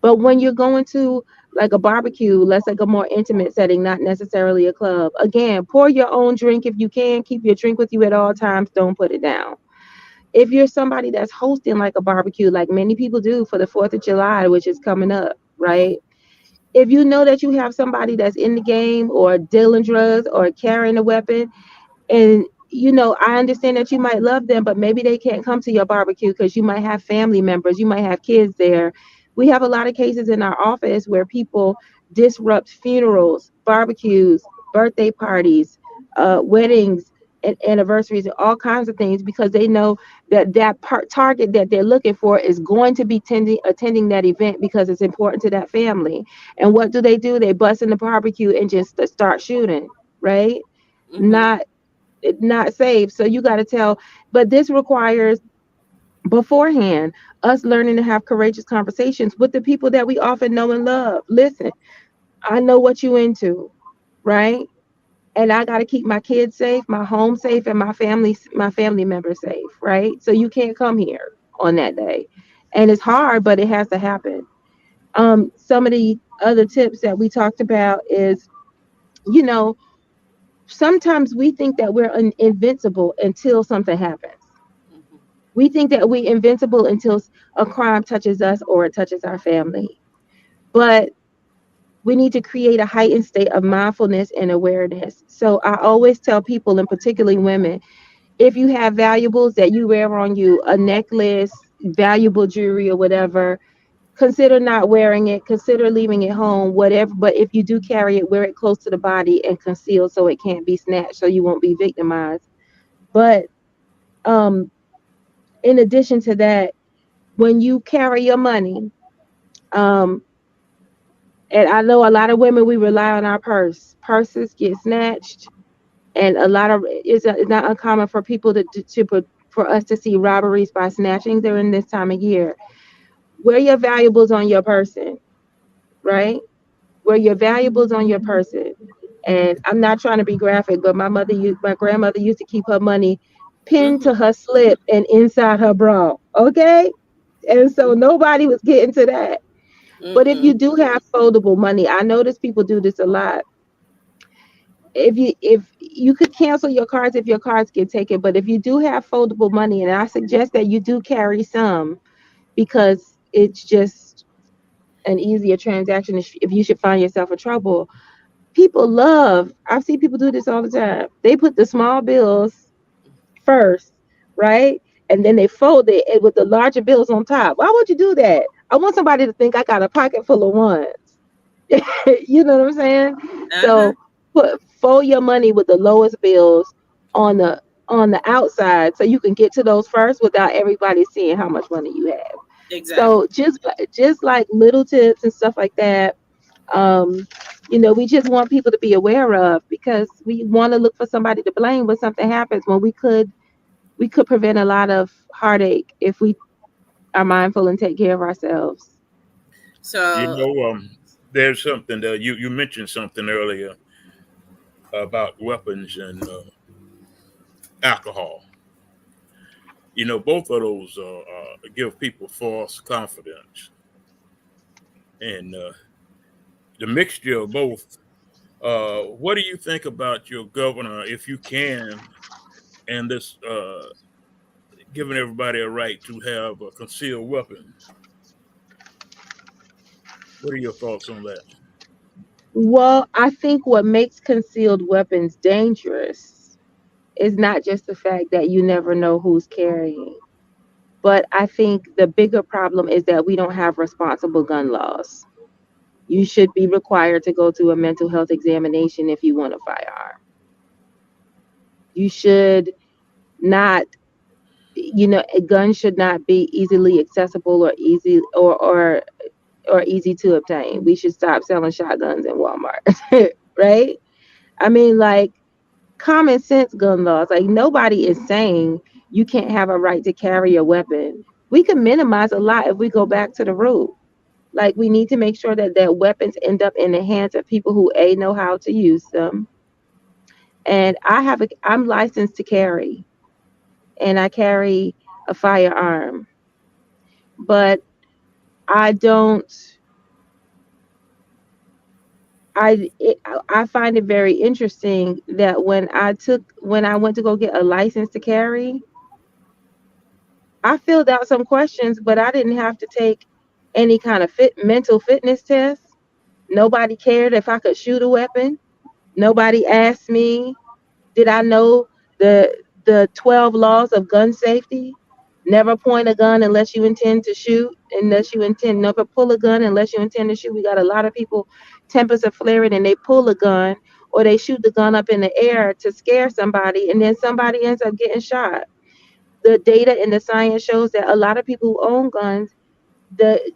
but when you're going to like a barbecue, let's like a more intimate setting, not necessarily a club. Again, pour your own drink if you can. Keep your drink with you at all times. Don't put it down. If you're somebody that's hosting like a barbecue, like many people do for the 4th of July, which is coming up, right? If you know that you have somebody that's in the game or dealing drugs or carrying a weapon, and I understand that you might love them, but maybe they can't come to your barbecue because you might have family members, you might have kids there. We have a lot of cases in our office where people disrupt funerals, barbecues, birthday parties, weddings, and anniversaries, and all kinds of things because they know that target that they're looking for is going to be attending that event because it's important to that family. And what do? They bust in the barbecue and just start shooting, right? Mm-hmm. Not safe. So you got to tell, but this requires beforehand us learning to have courageous conversations with the people that we often know and love. Listen, I know what you into, right? And I got to keep my kids safe, my home safe, and my family members safe, right? So you can't come here on that day. And it's hard, but it has to happen. Some of the other tips that we talked about is, you know, sometimes we think that we're invincible until something happens. Mm-hmm. We think that we're invincible until a crime touches us or it touches our family. But we need to create a heightened state of mindfulness and awareness. So I always tell people, and particularly women, if you have valuables that you wear on you, a necklace, valuable jewelry, or whatever, consider not wearing it, consider leaving it home, whatever. But if you do carry it, wear it close to the body and conceal so it can't be snatched, so you won't be victimized. But um, in addition to that, when you carry your money, um, and I know a lot of women, we rely on our purse. Purses get snatched, and a lot of it's not uncommon for people for us to see robberies by snatching during this time of year. Wear your valuables on your person, right? Wear your valuables on your person. And I'm not trying to be graphic, but my grandmother used to keep her money pinned Mm-hmm. to her slip and inside her bra. Okay, and so nobody was getting to that. But if Mm-mm. you do have foldable money, I notice people do this a lot. If you could cancel your cards if your cards get taken, but if you do have foldable money, and I suggest that you do carry some because it's just an easier transaction if you should find yourself in trouble. People love, I've seen people do this all the time. They put the small bills first, right? And then they fold it with the larger bills on top. Why would you do that? I want somebody to think I got a pocket full of ones. You know what I'm saying? Uh-huh. So fold your money with the lowest bills on the outside so you can get to those first without everybody seeing how much money you have. Exactly. So just like little tips and stuff like that, um, we just want people to be aware of because we want to look for somebody to blame when something happens when we could prevent a lot of heartache if we are mindful and take care of ourselves. You So, know, there's something that you mentioned something earlier about weapons and alcohol. Both of those give people false confidence, and the mixture of both. What do you think about your governor, if you can, and this giving everybody a right to have a concealed weapon? What are your thoughts on that? Well, I think what makes concealed weapons dangerous is not just the fact that you never know who's carrying, but I think the bigger problem is that we don't have responsible gun laws. You should be required to go to a mental health examination if you want a firearm. You should not, a gun should not be easily accessible or easy to obtain. We should stop selling shotguns in Walmart, right? I mean, like, common sense gun laws. Like, nobody is saying you can't have a right to carry a weapon. We can minimize a lot if we go back to the root. Like, we need to make sure that weapons end up in the hands of people who know how to use them. And I'm licensed to carry, and I carry a firearm, but I don't. I find it very interesting that when I went to go get a license to carry, I filled out some questions, but I didn't have to take any kind of mental fitness test. Nobody cared if I could shoot a weapon. Nobody asked me, did I know the 12 laws of gun safety? Never point a gun unless you intend to shoot, never pull a gun unless you intend to shoot. We got a lot of people, tempers are flaring and they pull a gun or they shoot the gun up in the air to scare somebody, and then somebody ends up getting shot. The data and the science shows that a lot of people who own guns, the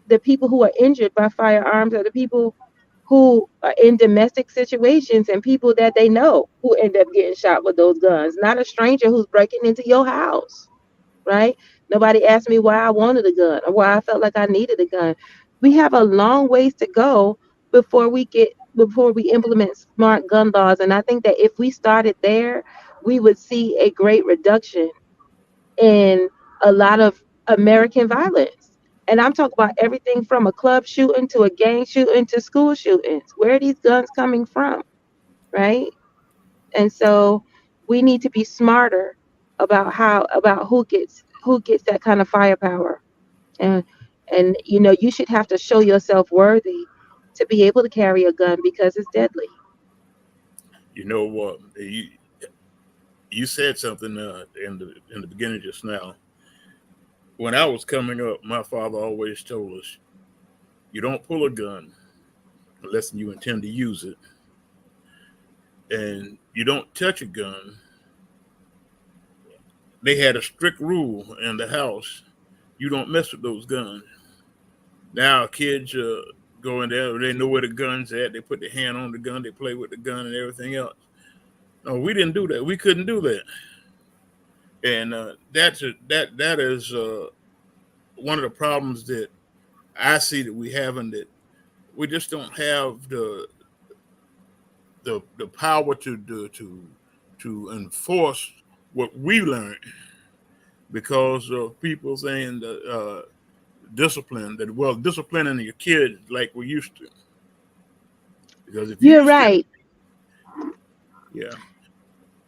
the people who are injured by firearms are the people who are in domestic situations and people that they know who end up getting shot with those guns, not a stranger who's breaking into your house, right? Nobody asked me why I wanted a gun or why I felt like I needed a gun. We have a long ways to go before we implement smart gun laws. And I think that if we started there, we would see a great reduction in a lot of American violence. And I'm talking about everything from a club shooting to a gang shooting to school shootings. Where are these guns coming from? Right? And so we need to be smarter about who gets that kind of firepower. And you should have to show yourself worthy to be able to carry a gun because it's deadly. You know what? You said something in the beginning just now. When I was coming up, my father always told us, "You don't pull a gun unless you intend to use it, and you don't touch a gun." They had a strict rule in the house: you don't mess with those guns. Now kids go in there, they know where the gun's at. They put their hand on the gun, they play with the gun and everything else. No, we didn't do that. We couldn't do that, and that is one of the problems that I see that we have, and that we just don't have the power to enforce what we learned because of people saying that disciplining your kids like we used to. Because if you You're used to, right. yeah,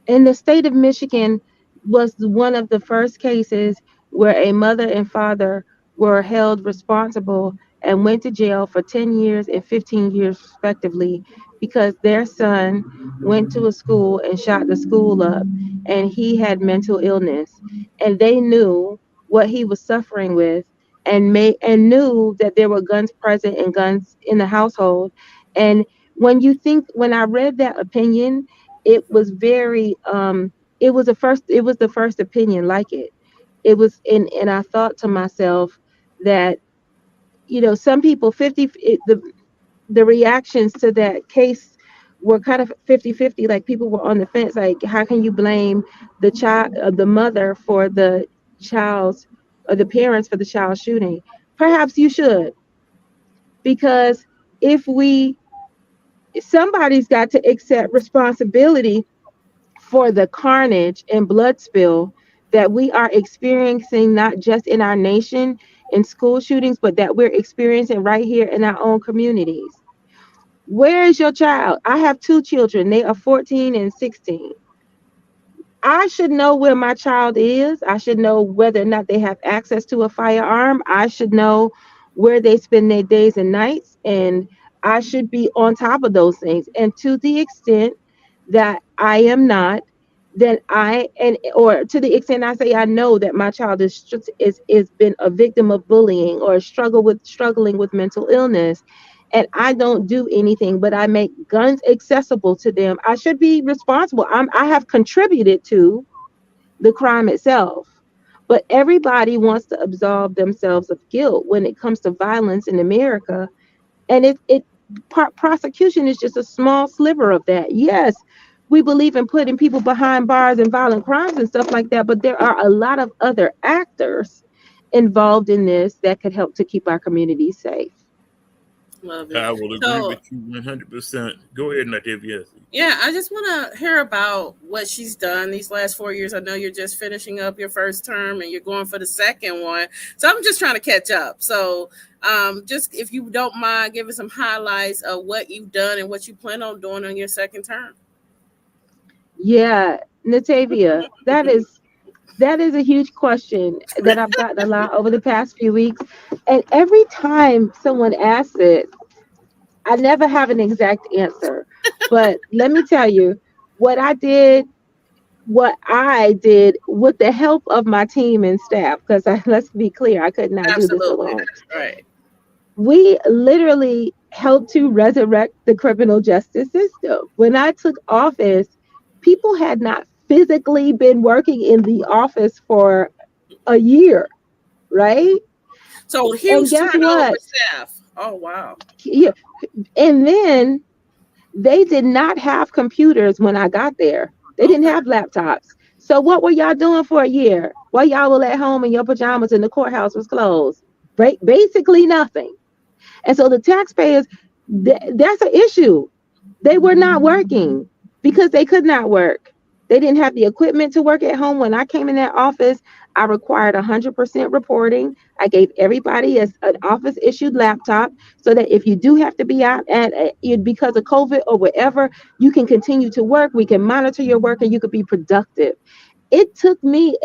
In the state of Michigan was one of the first cases where a mother and father were held responsible and went to jail for 10 years and 15 years respectively because their son went to a school and shot the school up, and he had mental illness, and they knew what he was suffering with, and knew that there were guns present and guns in the household. And when I read that opinion, it was very it was the first opinion like it. It was and I thought to myself that, some people, the reactions to that case were kind of 50-50. Like, people were on the fence, like, how can you blame the mother for the child's, or the parents for the child's shooting? Perhaps you should, because if we somebody's got to accept responsibility for the carnage and blood spill that we are experiencing, not just in our nation in school shootings, but that we're experiencing right here in our own communities. Where is your child? I have two children. They are 14 and 16. I should know where my child is. I should know whether or not they have access to a firearm. I should know where they spend their days and nights. And I should be on top of those things. And to the extent that I am not, then I and or to the extent I say I know that my child is been a victim of bullying or struggling with mental illness, and I don't do anything, but I make guns accessible to them, I should be responsible. I have contributed to the crime itself. But everybody wants to absolve themselves of guilt when it comes to violence in America, and prosecution is just a small sliver of that. Yes, we believe in putting people behind bars and violent crimes and stuff like that, but there are a lot of other actors involved in this that could help to keep our communities safe. Love it. I will agree So with you 100%. Go ahead, Native. Yes. yeah, I just want to hear about what she's done these last 4 years. I know you're just finishing up your first term and you're going for the second one. So I'm just trying to catch up. So just if you don't mind, give us some highlights of what you've done and what you plan on doing on your second term. Yeah, Natavia, that is a huge question that I've gotten a lot over the past few weeks. And every time someone asks it, I never have an exact answer. But let me tell you what I did, what I did with the help of my team and staff, because let's be clear, I could not do this Absolutely. alone. Right. We literally helped to resurrect the criminal justice system. When I took office, people had not physically been working in the office for a year, right? So And huge guess turnover what? with staff. Oh, wow. Yeah. And then they did not have computers when I got there. They didn't Okay. have laptops. So what were y'all doing for a year? While y'all were at home in your pajamas and the courthouse was closed? Basically nothing. And so the taxpayers, that's an issue. They were not working because they could not work. They didn't have the equipment to work at home. When I came in that office, I required 100% reporting. I gave everybody an office issued laptop so that if you do have to be out at it because of COVID or whatever, you can continue to work. We can monitor your work and you could be productive. It took me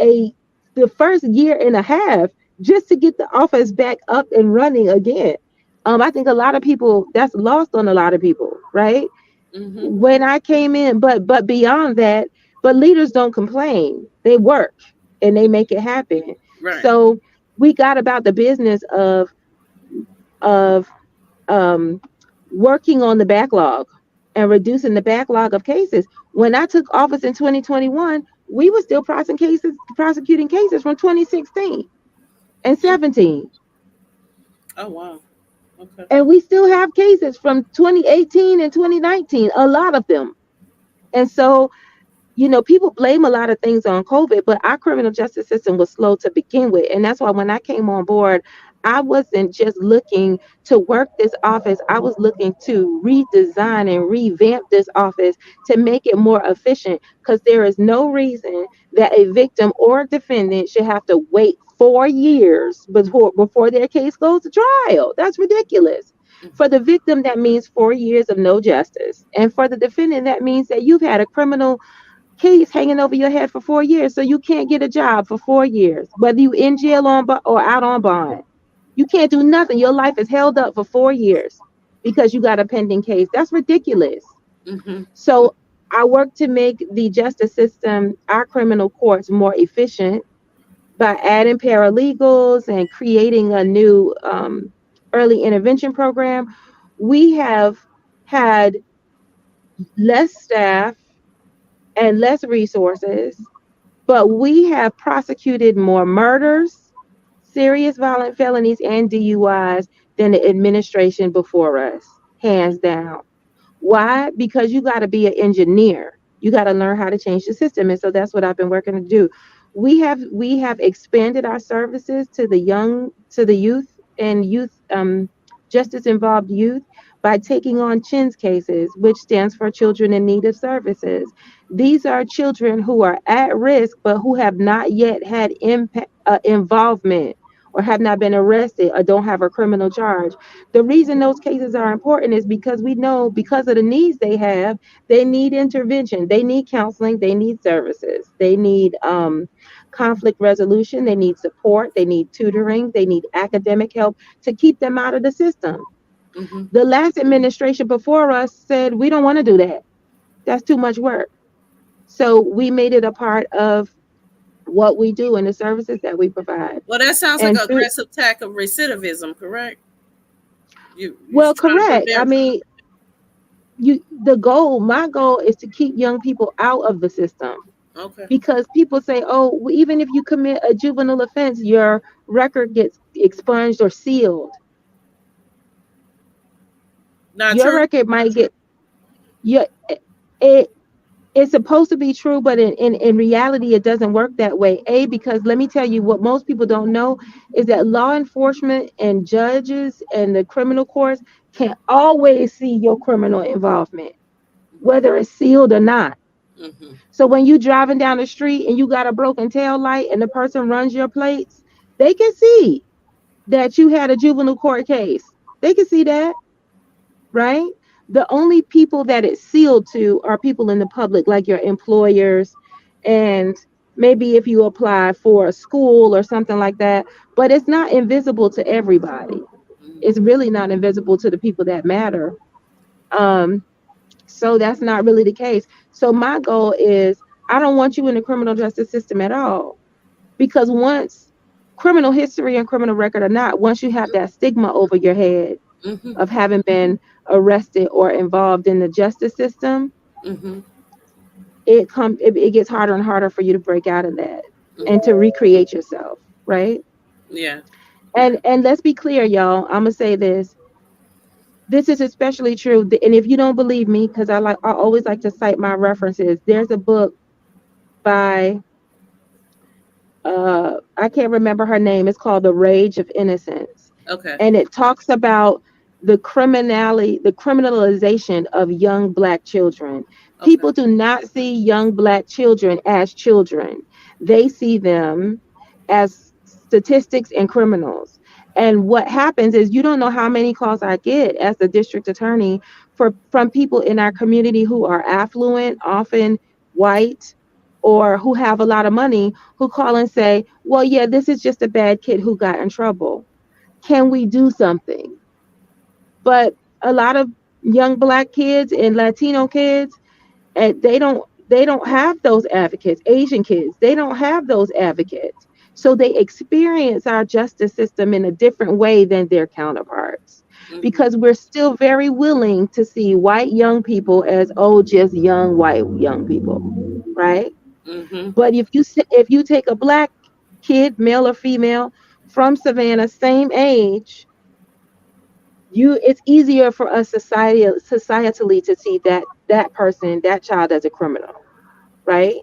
the first year and a half just to get the office back up and running again. I think a lot of people, that's lost on a lot of people, right? Mm-hmm. When I came in, but beyond that, but leaders don't complain. They work and they make it happen. Right. So we got about the business of um, working on the backlog and reducing the backlog of cases. When I took office in 2021, we were still prosecuting cases from 2016 and 17. Oh, wow. Okay. And we still have cases from 2018 and 2019, a lot of them. And so, people blame a lot of things on COVID, but our criminal justice system was slow to begin with. And that's why when I came on board, I wasn't just looking to work this office. I was looking to redesign and revamp this office to make it more efficient, because there is no reason that a victim or a defendant should have to wait 4 years before their case goes to trial. That's ridiculous. For the victim, that means 4 years of no justice. And for the defendant, that means that you've had a criminal case hanging over your head for 4 years, so you can't get a job for 4 years, whether you in jail or out on bond. You can't do nothing. Your life is held up for 4 years because you got a pending case. That's ridiculous. Mm-hmm. So I work to make the justice system, our criminal courts, more efficient by adding paralegals and creating a new early intervention program. We have had less staff and less resources, but we have prosecuted more murders, serious violent felonies, and DUIs than the administration before us, hands down. Why? Because you got to be an engineer. You got to learn how to change the system, and so that's what I've been working to do. We have expanded our services to the youth and justice involved youth by taking on CHINS cases, which stands for Children in Need of Services. These are children who are at risk but who have not yet had involvement or have not been arrested or don't have a criminal charge. The reason those cases are important is because we know, because of the needs they have, they need intervention, they need counseling, they need services, they need conflict resolution, they need support, they need tutoring, they need academic help to keep them out of the system. Mm-hmm. The last administration before us said, we don't want to do that. That's too much work. So we made it a part of what we do and the services that we provide. Well, that sounds like And an through, aggressive attack of recidivism, correct? You're well, trying to correct. I prevent. mean, my goal is to keep young people out of the system, Okay. because people say, oh, even if you commit a juvenile offense, your record gets expunged or sealed. Not Your true. record might get, your it it's supposed to be true, but in reality, it doesn't work that way. Because let me tell you, what most people don't know is that law enforcement and judges and the criminal courts can always see your criminal involvement, whether it's sealed or not. Mm-hmm. So when you driving down the street and you got a broken tail light and the person runs your plates, they can see that you had a juvenile court case. They can see that, right? The only people that it's sealed to are people in the public, like your employers, and maybe if you apply for a school or something like that. But it's not invisible to everybody. It's really not invisible to the people that matter. Um, so that's not really the case. So my goal is, I don't want you in the criminal justice system at all, because once criminal history and criminal record or not, once you have that stigma over your head Mm-hmm. of having been arrested or involved in the justice system, Mm-hmm. it gets harder and harder for you to break out of that and to recreate yourself, right? Yeah. And let's be clear, y'all. I'm gonna say this. This is especially true, and if you don't believe me, because I always like to cite my references. There's a book by I can't remember her name. It's called The Rage of Innocence, Okay. and it talks about the criminalization of young Black children. Okay. People do not see young Black children as children. They see them as statistics and criminals. And what happens is, you don't know how many calls I get as the district attorney from people in our community who are affluent, often white, or who have a lot of money, who call and say, well, yeah, this is just a bad kid who got in trouble. Can we do something? But a lot of young Black kids and Latino kids, and they don't have those advocates. Asian kids, they don't have those advocates. So they experience our justice system in a different way than their counterparts, Mm-hmm. because we're still very willing to see white young people as, oh, just young white young people, right? Mm-hmm. But if you take a Black kid, male or female, from Savannah, same age, it's easier for us societally to see that person, that child, as a criminal, right?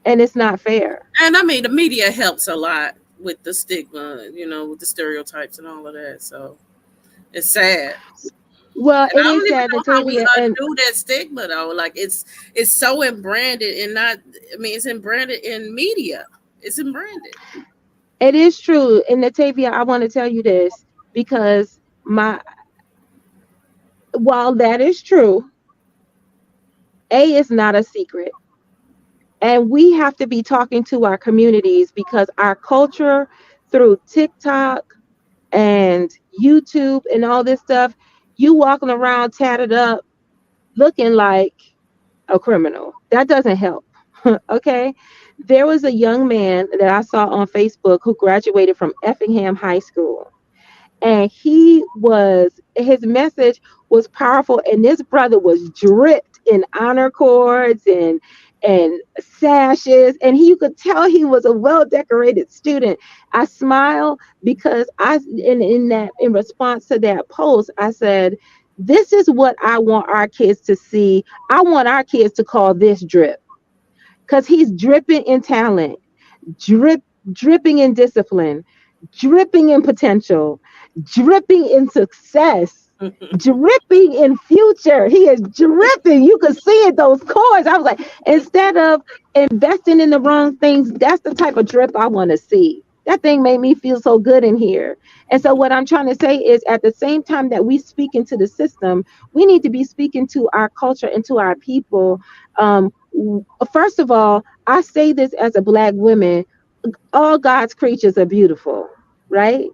And it's not fair. And I mean, the media helps a lot with the stigma, with the stereotypes and all of that. So it's sad. Well, And it I is don't even sad, know how we Natavia, and undo that stigma though. Like it's so embranded and not. I mean, it's embranded in media. It's embranded. it is true. And Natavia, I want to tell you this, because my while that is true, is not a secret. And we have to be talking to our communities, because our culture, through TikTok and YouTube and all this stuff, you walking around tatted up, looking like a criminal. That doesn't help. Okay. There was a young man that I saw on Facebook who graduated from Effingham High School, and his message was powerful, and this brother was dripped in honor cords and sashes, and you could tell he was a well decorated student. I smile because in response to that post, I said, this is what I want our kids to see. I want our kids to call this drip, because he's dripping in talent, drip dripping in discipline, dripping in potential, dripping in success, dripping in future. He is dripping. You could see it, those chords. I was like, instead of investing in the wrong things, that's the type of drip I want to see. That thing made me feel so good in here. And so what I'm trying to say is, at the same time that we speak into the system, we need to be speaking to our culture and to our people. First of all, I say this as a Black woman, all God's creatures are beautiful, right?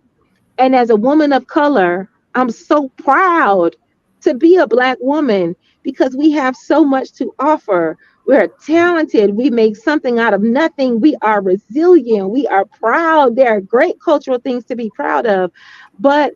And as a woman of color, I'm so proud to be a Black woman because we have so much to offer. We're talented. We make something out of nothing. We are resilient. We are proud. There are great cultural things to be proud of. But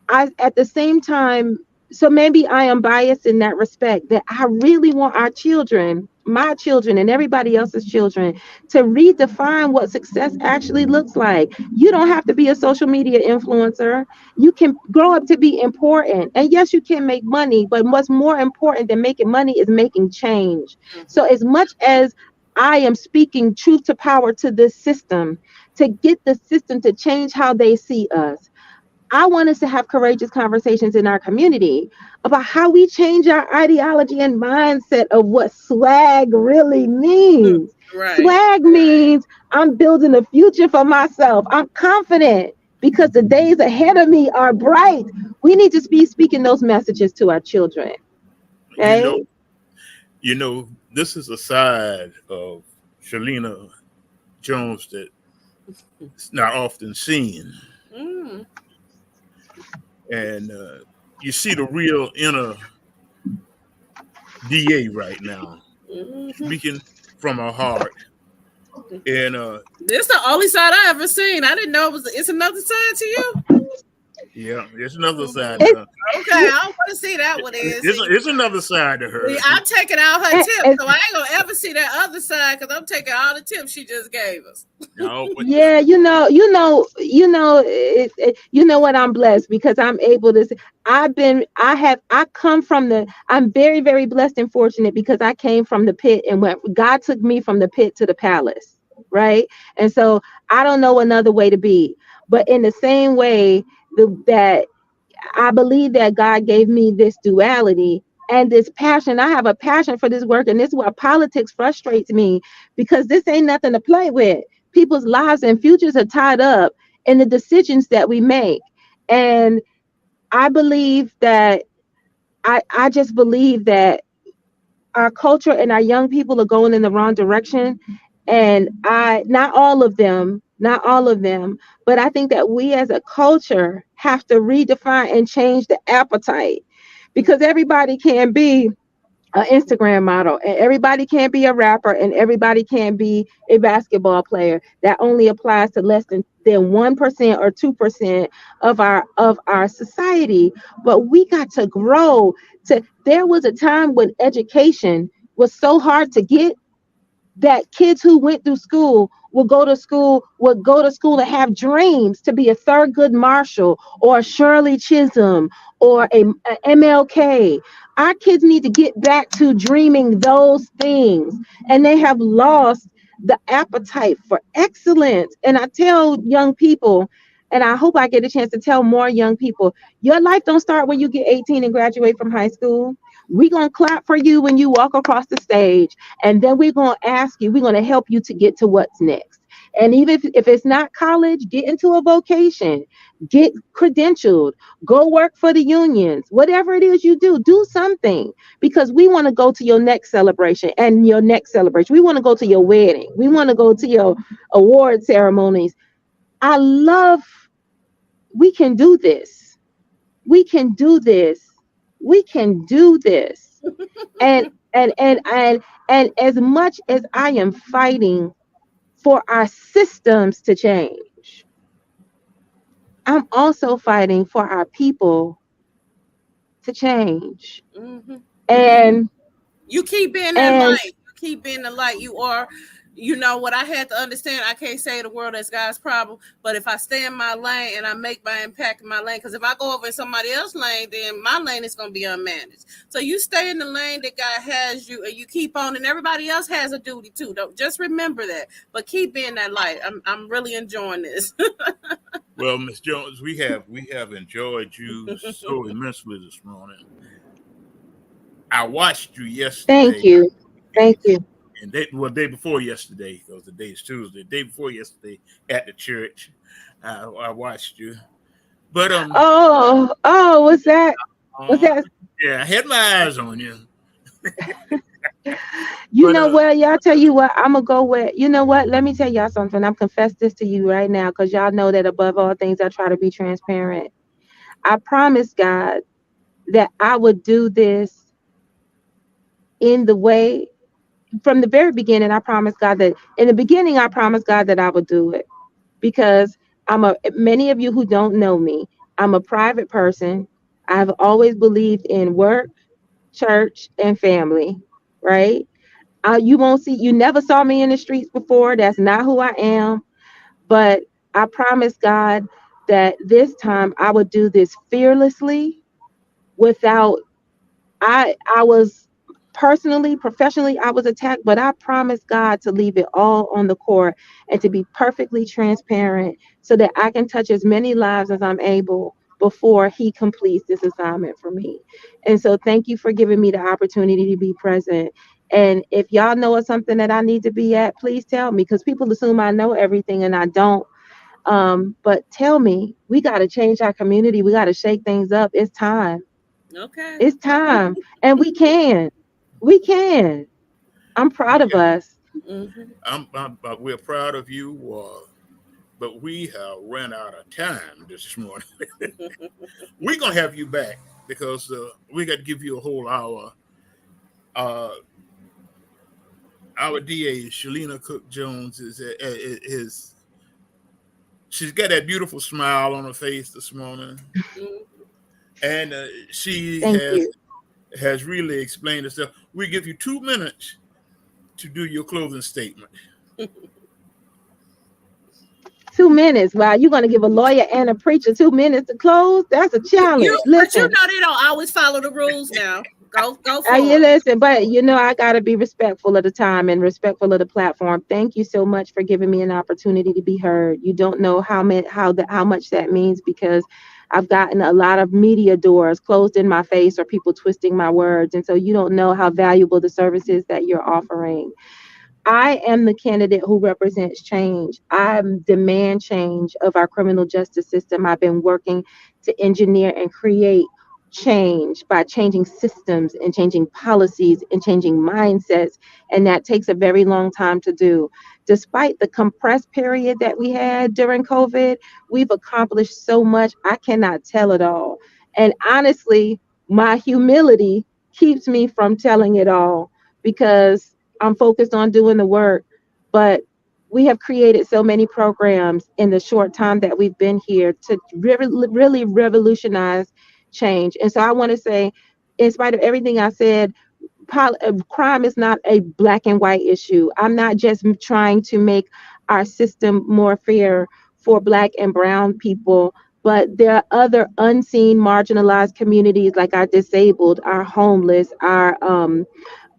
I, at the same time, so maybe I am biased in that respect, that I really want our children, my children and everybody else's children, to redefine what success actually looks like. You don't have to be a social media influencer. You can grow up to be important. And yes, you can make money, but what's more important than making money is making change. So as much as I am speaking truth to power to this system, to get the system to change how they see us, I want us to have courageous conversations in our community about how we change our ideology and mindset of what swag really means. Right. Swag means I'm building a future for myself. I'm confident because the days ahead of me are bright. We need to be speaking those messages to our children. You know, Okay? this is a side of Shalena Jones that's not often seen. Mm. And you see the real inner DA right now, speaking from her heart. And This the only side I ever seen. I didn't know it's another side to you. yeah, there's another side It's, to her. Okay, I don't want to see that one. It's another side to her. I'm taking out her it's, tips, so I ain't gonna ever see that other side because I'm taking all the tips she just gave us. No, but yeah, you know what, I'm blessed because I'm able to say, I come from I'm very, very blessed and fortunate because I came from the pit and God took me from the pit to the palace, right? And so I don't know another way to be. But in the same way that I believe that God gave me this duality and this passion. I have a passion for this work, and this is why politics frustrates me because this ain't nothing to play with. People's lives and futures are tied up in the decisions that we make. And I believe that I just believe that our culture and our young people are going in the wrong direction. And not all of them, but I think that we as a culture have to redefine and change the appetite because everybody can be an Instagram model and everybody can be a rapper and everybody can be a basketball player. That only applies to less than 1% or 2% of our society. But we got to grow there was a time when education was so hard to get that kids who went through school would go to school and have dreams to be a Thurgood Marshall or a Shirley Chisholm or a MLK. Our kids need to get back to dreaming those things, and they have lost the appetite for excellence. And I tell young people, and I hope I get a chance to tell more young people, your life don't start when you get 18 and graduate from high school. We're going to clap for you when you walk across the stage. And then we're going to help you to get to what's next. And even if it's not college, get into a vocation, get credentialed, go work for the unions, whatever it is you do something because we want to go to your next celebration and your next celebration. We want to go to your wedding. We want to go to your award ceremonies. We can do this. We can do this. We can do this. And as much as I am fighting for our systems to change, I'm also fighting for our people to change. Mm-hmm. And you keep being that light. You keep being the light. You are. You know what I had to understand? I can't say the world is God's problem, but if I stay in my lane and I make my impact in my lane, because if I go over in somebody else's lane, then my lane is going to be unmanaged. So you stay in the lane that God has you, and you keep on, and everybody else has a duty too. Don't just remember that, but keep being that light. I'm really enjoying this. well, Miss Jones, we have enjoyed you so immensely this morning. I watched you yesterday. Thank you. And day before yesterday, because the day is Tuesday. Day before yesterday at the church, I watched you. But what's that? Yeah, I had my eyes on you. Y'all tell you what, I'm gonna go with. You know what? Let me tell y'all something. I'm confess this to you right now, because y'all know that above all things, I try to be transparent. I promised God that I would do this in the way from the very beginning. I promised God that in the beginning, I promised God that I would do it because many of you who don't know me, I'm a private person. I've always believed in work, church, and family, right? You never saw me in the streets before. That's not who I am. But I promised God that this time I would do this fearlessly without I was personally, professionally, I was attacked, but I promised God to leave it all on the court and to be perfectly transparent so that I can touch as many lives as I'm able before he completes this assignment for me. And so thank you for giving me the opportunity to be present. And if y'all know of something that I need to be at, please tell me because people assume I know everything and I don't. But tell me, we got to change our community. We got to shake things up. It's time. Okay. It's time. And we can. We can. I'm proud of Yeah, us. Hmm. we're proud of you, but we have ran out of time this morning. We're gonna have you back because we got to give you a whole hour. Uh, our DA, Shalena Cook Jones, is she's got that beautiful smile on her face this morning, and she Thank you. has really explained herself. We give you 2 minutes to do your closing statement. 2 minutes. Wow, you're gonna give a lawyer and a preacher 2 minutes to close? That's a challenge. But you Listen. know they don't always follow the rules now. Go You for it. listen, but I gotta be respectful of the time and respectful of the platform. Thank you so much for giving me an opportunity to be heard. You don't know how much that means because I've gotten a lot of media doors closed in my face or people twisting my words, and so you don't know how valuable the service is that you're offering. I am the candidate who represents change. I demand change of our criminal justice system. I've been working to engineer and create change by changing systems and changing policies and changing mindsets. And that takes a very long time to do. Despite the compressed period that we had during COVID, we've accomplished so much. I cannot tell it all. And honestly, my humility keeps me from telling it all because I'm focused on doing the work, but we have created so many programs in the short time that we've been here to really revolutionize change. And so I want to say, in spite of everything I said, crime is not a black and white issue. I'm not just trying to make our system more fair for black and brown people, but there are other unseen marginalized communities like our disabled, our homeless, our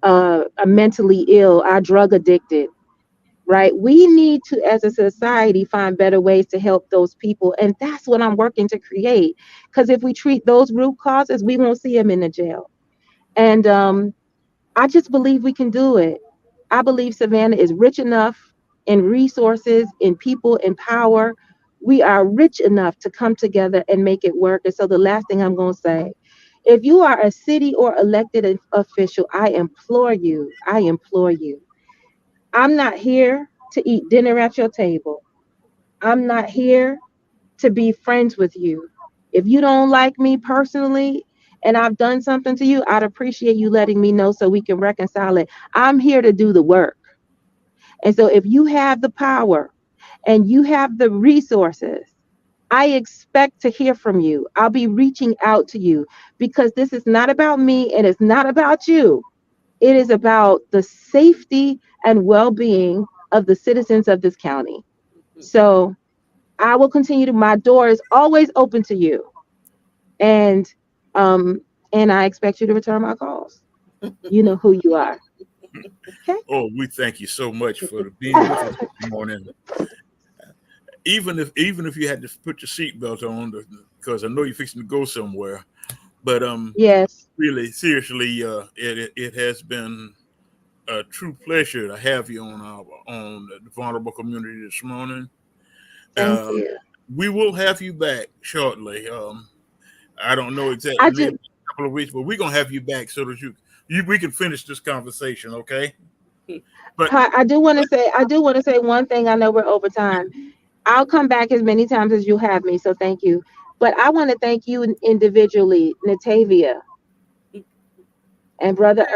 are mentally ill, are drug addicted, right? We need to, as a society, find better ways to help those people. And that's what I'm working to create. Because if we treat those root causes, we won't see them in the jail. And I just believe we can do it. I believe Savannah is rich enough in resources, in people, in power. We are rich enough to come together and make it work. And so the last thing I'm going to say, if you are a city or elected official, I implore you. I'm not here to eat dinner at your table. I'm not here to be friends with you. If you don't like me personally and I've done something to you, I'd appreciate you letting me know so we can reconcile it. I'm here to do the work. And so if you have the power and you have the resources, I expect to hear from you. I'll be reaching out to you because this is not about me and it's not about you. It is about the safety and well being of the citizens of this county. So I will continue to, my door is always open to you. And um, and I expect you to return my calls. You know who you are. Okay. Oh, we thank you so much for being with us this morning. Even if you had to put your seatbelt on, because I know you're fixing to go somewhere. But Yes. really, seriously, it has been a true pleasure to have you on the vulnerable community this morning. Thank Uh, you. we will have you back shortly. I don't know exactly, I just maybe a couple of weeks, but we're gonna have you back so that you we can finish this conversation, okay? But I do want to say one thing. I know we're over time. I'll come back as many times as you have me. So thank you. But I want to thank you individually, Natavia and Brother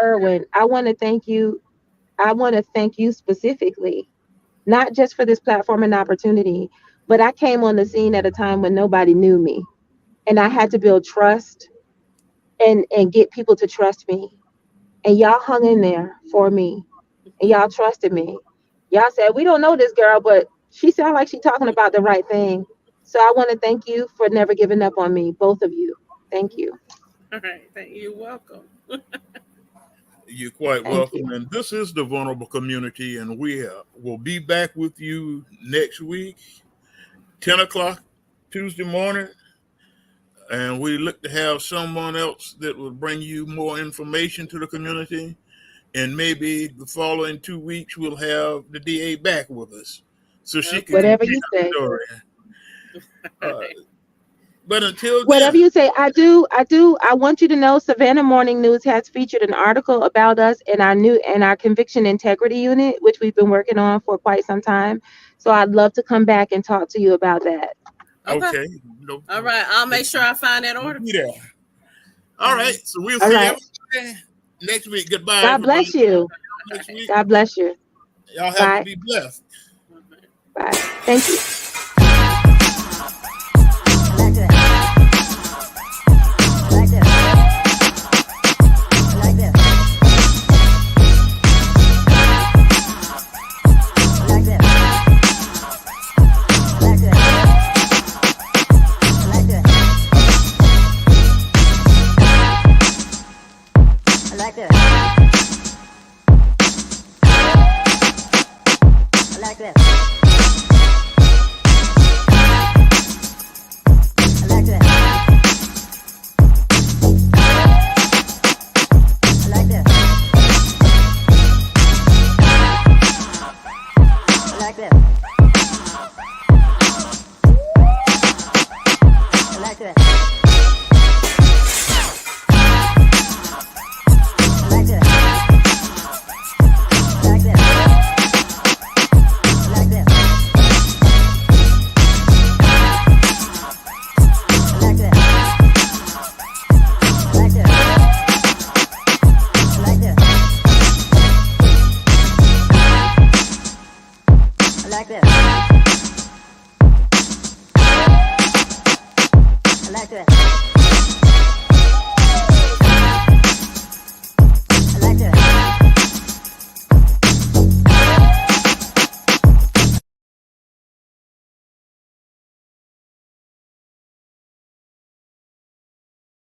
Irwin. I want to thank you. I want to thank you specifically, not just for this platform and opportunity, but I came on the scene at a time when nobody knew me, and I had to build trust and get people to trust me. And y'all hung in there for me, and y'all trusted me. Y'all said, we don't know this girl, but she sounds like she's talking about the right thing. So I want to thank you for never giving up on me, both of you. Thank you. All right. You're welcome. You're quite Thank welcome. you. And this is the Vulnerable Community, and we will be back with you next week, 10 o'clock Tuesday morning. And we look to have someone else that will bring you more information to the community. And maybe the following 2 weeks, we'll have the DA back with us so she can Okay. Whatever complete you her say. story. All right. But until Whatever then, you say, I do. I want you to know Savannah Morning News has featured an article about us and our conviction integrity unit, which we've been working on for quite some time. So I'd love to come back and talk to you about that. Okay. okay. No, All right. I'll make sure I find that order. be there. All right. So we'll All see right. everybody next week. Goodbye, God everybody. bless you. Next week. God bless you. Y'all have to Bye. be blessed. Bye. Thank you.